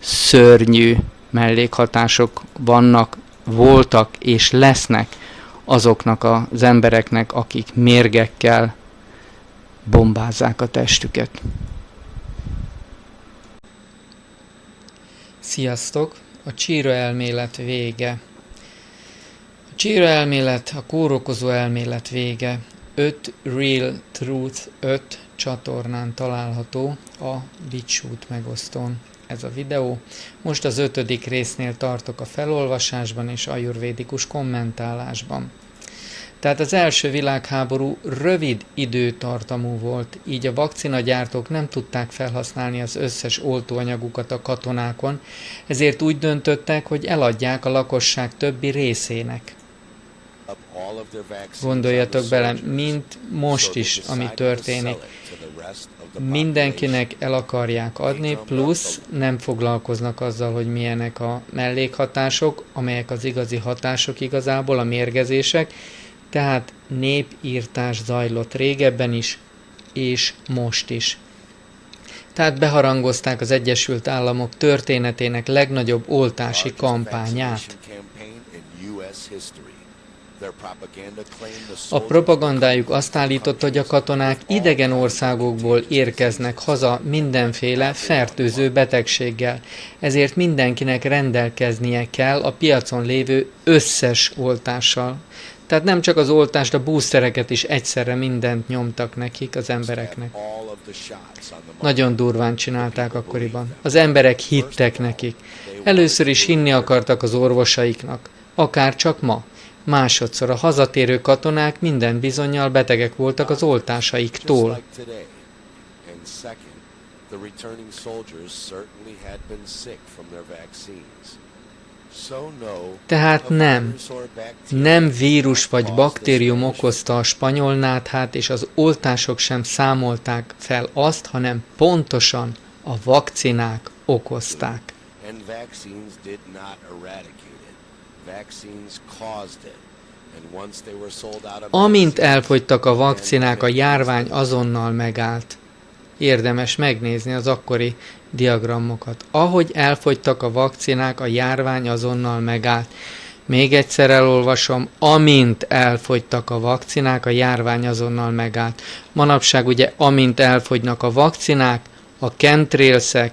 szörnyű mellékhatások vannak, voltak és lesznek azoknak az embereknek, akik mérgekkel bombázzák a testüket. Sziasztok! A csíra elmélet vége. A csíra elmélet, a kórokozó elmélet vége. 5 Real Truth 5 csatornán található a BitChute megosztón ez a videó. Most az 5. résznél tartok a felolvasásban és ajurvédikus kommentálásban. Tehát az első világháború rövid időtartamú volt, így a vakcinagyártók nem tudták felhasználni az összes oltóanyagukat a katonákon, ezért úgy döntöttek, hogy eladják a lakosság többi részének. Gondoljatok bele, mint most is, ami történik. Mindenkinek el akarják adni, plusz nem foglalkoznak azzal, hogy milyenek a mellékhatások, amelyek az igazi hatások igazából, a mérgezések, tehát népírtás zajlott régebben is, és most is. Tehát beharangozták az Egyesült Államok történetének legnagyobb oltási kampányát. A propagandájuk azt állította, hogy a katonák idegen országokból érkeznek haza mindenféle fertőző betegséggel, ezért mindenkinek rendelkeznie kell a piacon lévő összes oltással. Tehát nem csak az oltást, a boostereket is egyszerre mindent nyomtak nekik, az embereknek. Nagyon durván csinálták akkoriban. Az emberek hittek nekik. Először is hinni akartak az orvosaiknak, akár csak ma. Másodszor a hazatérő katonák minden bizonnyal betegek voltak az oltásaiktól. Tehát nem vírus vagy baktérium okozta a spanyol náthát, és az oltások sem számolták fel azt, hanem pontosan a vakcinák okozták. Amint elfogytak a vakcinák, a járvány azonnal megállt. Érdemes megnézni az akkori diagramokat. Ahogy elfogytak a vakcinák, a járvány azonnal megállt. Még egyszer elolvasom, amint elfogytak a vakcinák, a járvány azonnal megállt. Manapság ugye, amint elfogynak a vakcinák, a chemtrailsek,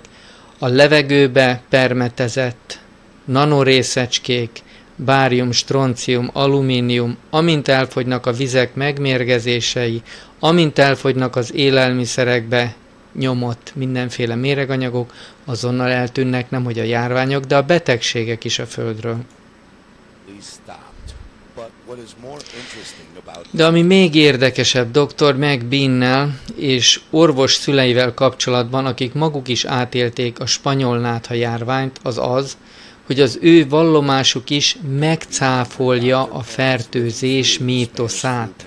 a levegőbe permetezett nanorészecskék, bárium, stroncium, alumínium, amint elfogynak a vizek megmérgezései, amint elfogynak az élelmiszerekbe nyomott mindenféle méreganyagok, azonnal eltűnnek nem hogy a járványok, de a betegségek is a földről. De ami még érdekesebb dr. McBean-nel és orvos szüleivel kapcsolatban, akik maguk is átélték a spanyol nátha járványt, az az, hogy az ő vallomásuk is megcáfolja a fertőzés mítoszát.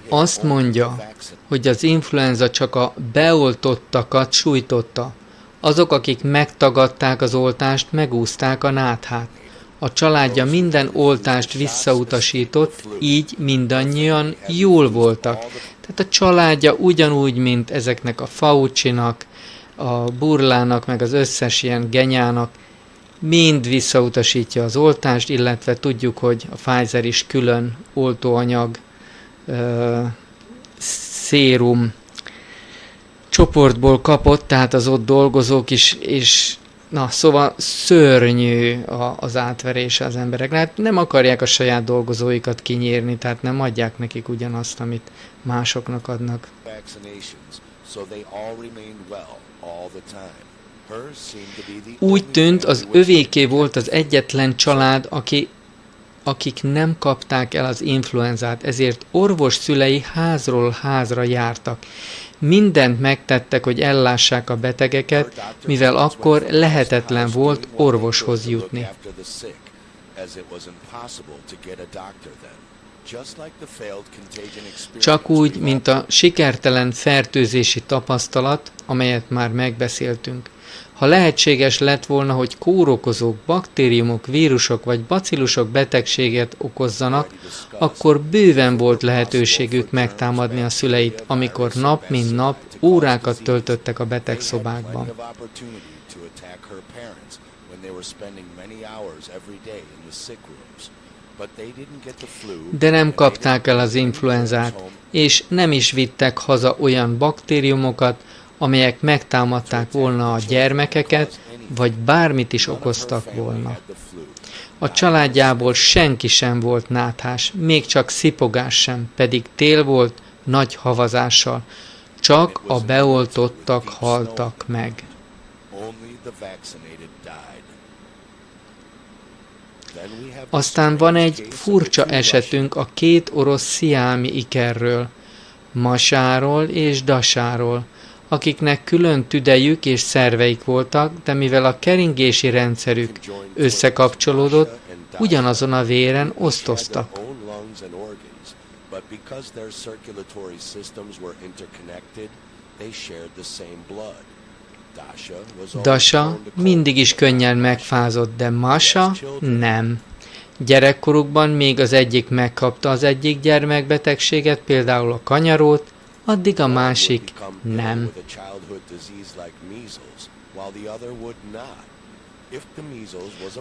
Azt mondja, hogy az influenza csak a beoltottakat sújtotta. Azok, akik megtagadták az oltást, megúszták a náthát. A családja minden oltást visszautasított, így mindannyian jól voltak. Tehát a családja ugyanúgy, mint ezeknek a Fauci-nak, a Burlának, meg az összes ilyen genyának, mind visszautasítja az oltást, illetve tudjuk, hogy a Pfizer is külön oltóanyag, szérum csoportból kapott, tehát az ott dolgozók is, és na, szóval szörnyű az átverése az embereknek. Hát nem akarják a saját dolgozóikat kinyírni, tehát nem adják nekik ugyanazt, amit másoknak adnak. Úgy tűnt, az övéké volt az egyetlen család, akik nem kapták el az influenzát, ezért orvos szülei házról házra jártak. Mindent megtettek, hogy ellássák a betegeket, mivel akkor lehetetlen volt orvoshoz jutni. Csak úgy, mint a sikertelen fertőzési tapasztalat, amelyet már megbeszéltünk. Ha lehetséges lett volna, hogy kórokozók, baktériumok, vírusok vagy bacillusok betegséget okozzanak, akkor bőven volt lehetőségük megtámadni a szüleit, amikor nap mint nap órákat töltöttek a betegszobákban. De nem kapták el az influenzát, és nem is vittek haza olyan baktériumokat, amelyek megtámadták volna a gyermekeket, vagy bármit is okoztak volna. A családjából senki sem volt náthás, még csak szipogás sem, pedig tél volt nagy havazással. Csak a beoltottak haltak meg. Aztán van egy furcsa esetünk a két orosz sziámi ikerről, Masáról és Dasáról, akiknek külön tüdejük és szerveik voltak, de mivel a keringési rendszerük összekapcsolódott, ugyanazon a véren osztoztak. Dasa mindig is könnyen megfázott, de Masha nem. Gyerekkorukban még az egyik megkapta az egyik gyermekbetegséget, például a kanyarót, addig a másik nem.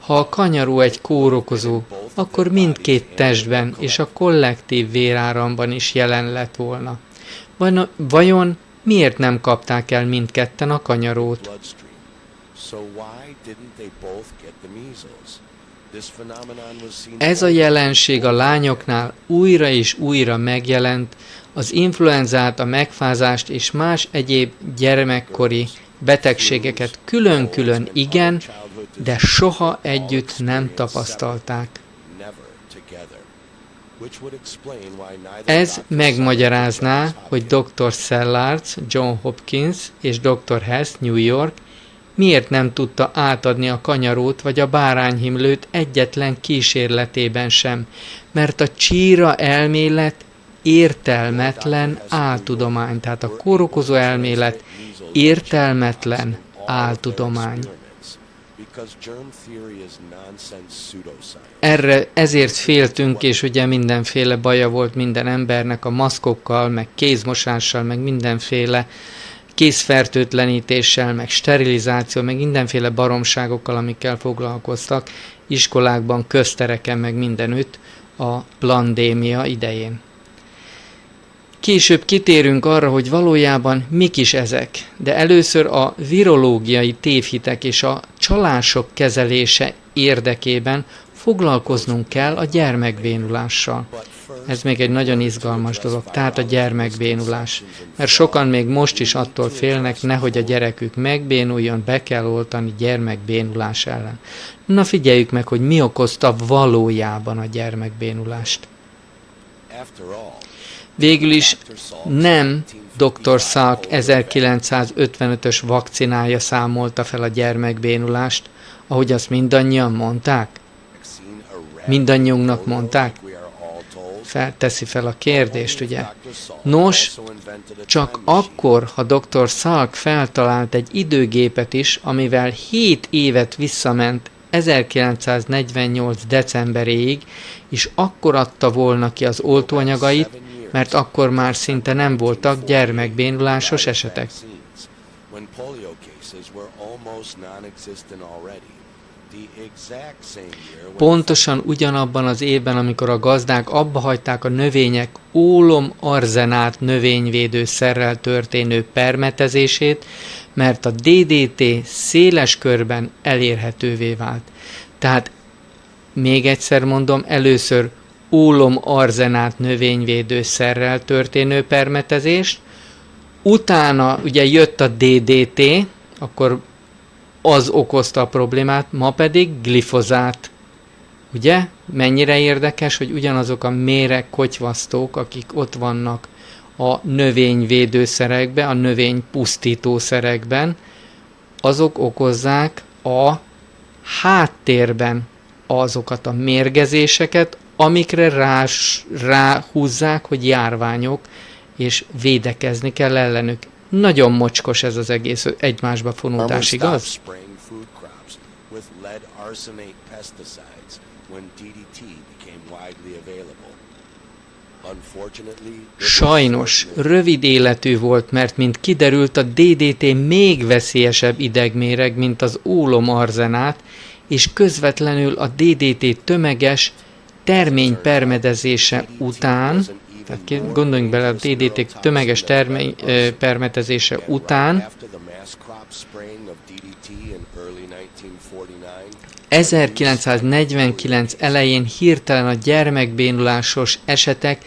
Ha a kanyaró egy kórokozó, akkor mindkét testben és a kollektív véráramban is jelen lett volna. Vajon miért nem kapták el mindketten a kanyarót? Ez a jelenség a lányoknál újra és újra megjelent, az influenzát, a megfázást és más egyéb gyermekkori betegségeket külön-külön igen, de soha együtt nem tapasztalták. Ez megmagyarázná, hogy Dr. Szilárd, John Hopkins és Dr. Hess, New York miért nem tudta átadni a kanyarót vagy a bárányhimlőt egyetlen kísérletében sem, mert a csíra elmélet értelmetlen áltudomány, tehát a kórokozó elmélet értelmetlen áltudomány. Ezért féltünk, és ugye mindenféle baja volt minden embernek a maszkokkal, meg kézmosással, meg mindenféle kézfertőtlenítéssel, meg sterilizáció, meg mindenféle baromságokkal, amikkel foglalkoztak iskolákban, köztereken, meg mindenütt a plandémia idején. Később kitérünk arra, hogy valójában mik is ezek, de először a virológiai tévhitek és a csalások kezelése érdekében foglalkoznunk kell a gyermekvénulással. Ez még egy nagyon izgalmas dolog, tehát a gyermekbénulás. Mert sokan még most is attól félnek, nehogy a gyerekük megbénuljon, be kell oltani gyermekbénulás ellen. Na figyeljük meg, hogy mi okozta valójában a gyermekbénulást. Végül is nem Dr. Salk 1955-ös vakcinája számolta fel a gyermekbénulást, ahogy azt mondták. Mindannyiunknak mondták. Teszi fel a kérdést, ugye? Nos, csak akkor, ha Dr. Salk feltalált egy időgépet is, amivel 7 évet visszament 1948. decemberéig, és akkor adta volna ki az oltóanyagait, mert akkor már szinte nem voltak gyermekbénulásos esetek. Pontosan ugyanabban az évben, amikor a gazdák abbahagyták a növények ólom-arzenát növényvédőszerrel történő permetezését, mert a DDT széles körben elérhetővé vált. Tehát még egyszer mondom, először ólom-arzenát növényvédőszerrel történő permetezést, utána ugye jött a DDT, akkor az okozta a problémát, ma pedig glifozát. Ugye? Mennyire érdekes, hogy ugyanazok a méreg kotyvasztók, akik ott vannak a növényvédőszerekben, a növénypusztítószerekben, azok okozzák a háttérben azokat a mérgezéseket, amikre ráhúzzák, hogy járványok, és védekezni kell ellenük. Nagyon mocskos ez az egész egymásba fonódás, igaz? Sajnos rövid életű volt, mert mint kiderült, a DDT még veszélyesebb idegméreg, mint az ólom-arzenát, és közvetlenül a DDT tömeges terménypermetezése után, tehát gondoljunk bele, a DDT tömeges permetezése után 1949 elején hirtelen a gyermekbénulásos esetek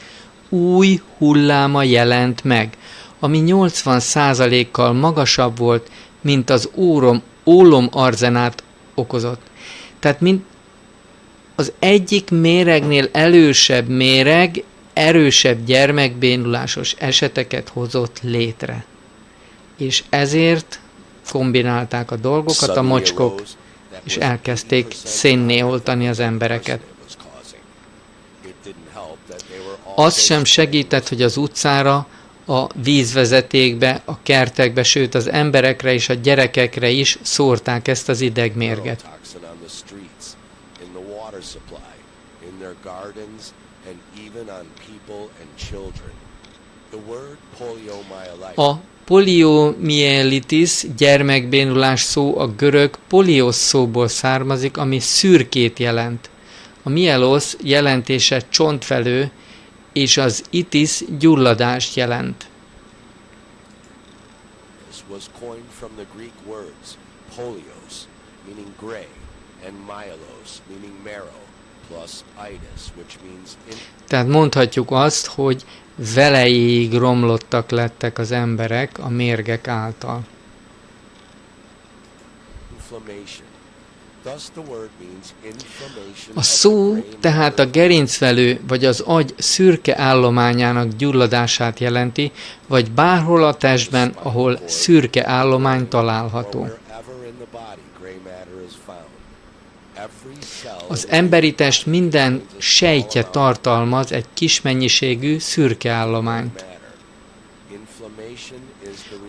új hulláma jelent meg, ami 80%-kal magasabb volt, mint az ólom-arzenát okozott. Tehát mint az egyik méregnél elősebb méreg erősebb gyermekbénulásos eseteket hozott létre. És ezért kombinálták a dolgokat a mocskok, és elkezdték szénné oltani az embereket. Az sem segített, hogy az utcára, a vízvezetékbe, a kertekbe, sőt az emberekre és a gyerekekre is szórták ezt az idegmérget. A poliomielitis gyermekbénulás szó a görög poliosz szóból származik, ami szürkét jelent. A mielosz jelentése csontvelő, és az itis gyulladást jelent. Tehát mondhatjuk azt, hogy velejéig romlottak lettek az emberek a mérgek által. A szó tehát a gerincvelő vagy az agy szürke állományának gyulladását jelenti, vagy bárhol a testben, ahol szürke állomány található. Az emberi test minden sejtje tartalmaz egy kis mennyiségű szürke állományt.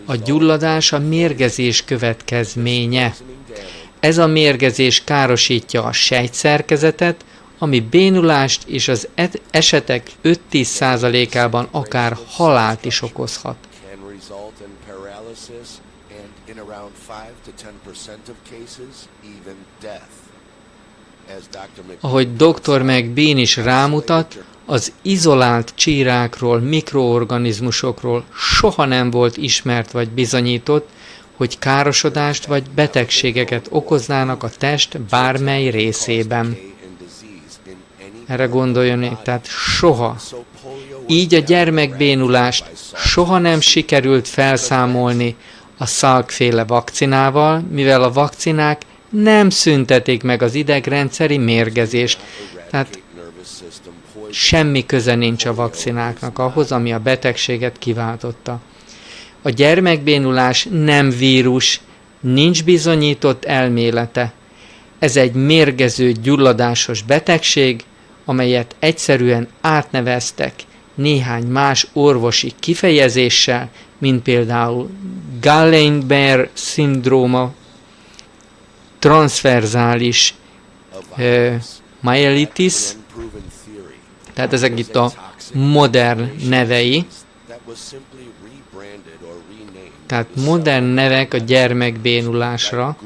A gyulladás a mérgezés következménye. Ez a mérgezés károsítja a sejtszerkezetet, ami bénulást és az esetek 5-10%-ában akár halált is okozhat. Ahogy Dr. McBean is rámutat, az izolált csírákról, mikroorganizmusokról soha nem volt ismert vagy bizonyított, hogy károsodást vagy betegségeket okoznának a test bármely részében. Erre gondoljon, tehát soha. Így a gyermekbénulást soha nem sikerült felszámolni a Salk-féle vakcinával, mivel a vakcinák nem szüntetik meg az idegrendszeri mérgezést. Tehát semmi köze nincs a vakcináknak ahhoz, ami a betegséget kiváltotta. A gyermekbénulás nem vírus, nincs bizonyított elmélete. Ez egy mérgező, gyulladásos betegség, amelyet egyszerűen átneveztek néhány más orvosi kifejezéssel, mint például Guillain-Barré szindróma, transzverzális myelitis, tehát ezek itt a modern nevei, tehát modern nevek a gyermekbénulásra.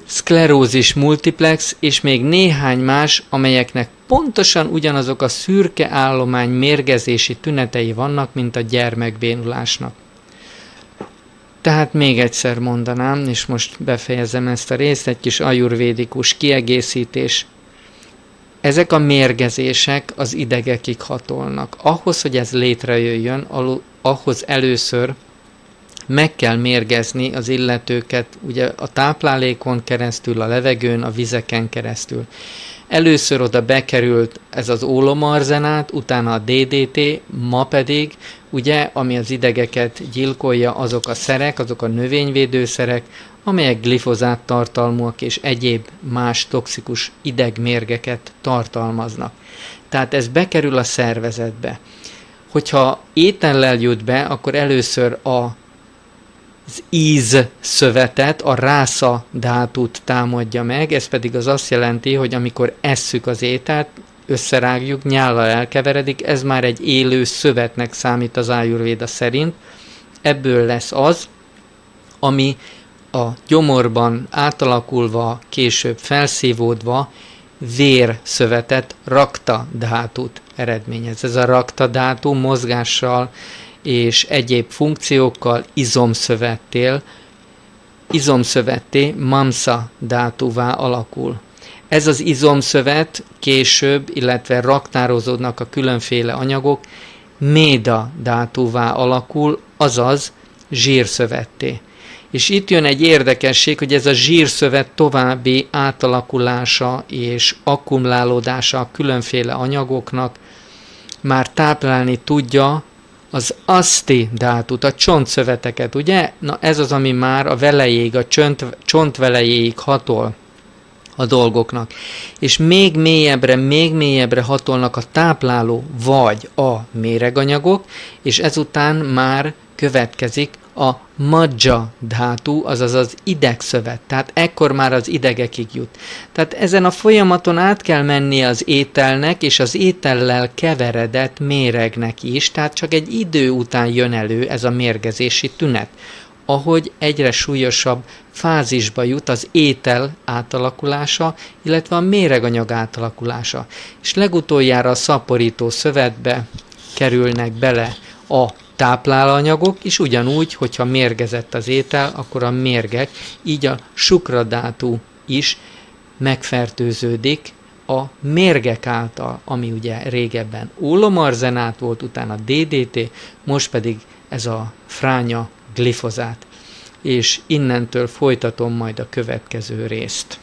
Szklerózis multiplex és még néhány más, amelyeknek pontosan ugyanazok a szürke állomány mérgezési tünetei vannak, mint a gyermekbénulásnak. Tehát még egyszer mondanám, és most befejezem ezt a részt, egy kis ajurvédikus kiegészítés. Ezek a mérgezések az idegekig hatolnak. Ahhoz, hogy ez létrejöjjön, ahhoz először meg kell mérgezni az illetőket ugye a táplálékon keresztül, a levegőn, a vizeken keresztül. Először oda bekerült ez az ólomarzenát, utána a DDT, ma pedig, ugye, ami az idegeket gyilkolja, azok a szerek, azok a növényvédőszerek, amelyek glifozát tartalmúak és egyéb más toxikus idegmérgeket tartalmaznak. Tehát ez bekerül a szervezetbe. Hogyha étellel jut be, akkor először az ízszövetet, a rásza dhátút támadja meg, ez pedig az azt jelenti, hogy amikor esszük az ételt, összerágjuk, nyállal elkeveredik, ez már egy élő szövetnek számít az ájurvéda szerint. Ebből lesz az, ami a gyomorban átalakulva, később felszívódva vérszövetet, rakta dhátút eredményez. Ez a rakta dhátú mozgással és egyéb funkciókkal izomszövetté, mamsa dhátúvá alakul. Ez az izomszövet később, illetve raktározódnak a különféle anyagok, méda dhátúvá alakul, azaz zsírszövetté. És itt jön egy érdekesség, hogy ez a zsírszövet további átalakulása és akkumulálódása a különféle anyagoknak már táplálni tudja az aszti dhátút, a csontszöveteket, ugye? Na ez az, ami már a velejéig, a csontvelejéig hatol a dolgoknak. És még mélyebbre hatolnak a tápláló vagy a méreganyagok, és ezután már következik a madzsa dhátú, azaz az idegszövet. Tehát ekkor már az idegekig jut. Tehát ezen a folyamaton át kell mennie az ételnek, és az étellel keveredett méregnek is, tehát csak egy idő után jön elő ez a mérgezési tünet. Ahogy egyre súlyosabb fázisba jut az étel átalakulása, illetve a méreganyag átalakulása. És legutoljára a szaporító szövetbe kerülnek bele a táplálanyagok, és ugyanúgy, hogyha mérgezett az étel, akkor a mérgek, így a sukra dhátú is megfertőződik a mérgek által, ami ugye régebben ólomarzenát volt, utána DDT, most pedig ez a fránya glifozát. És innentől folytatom majd a következő részt.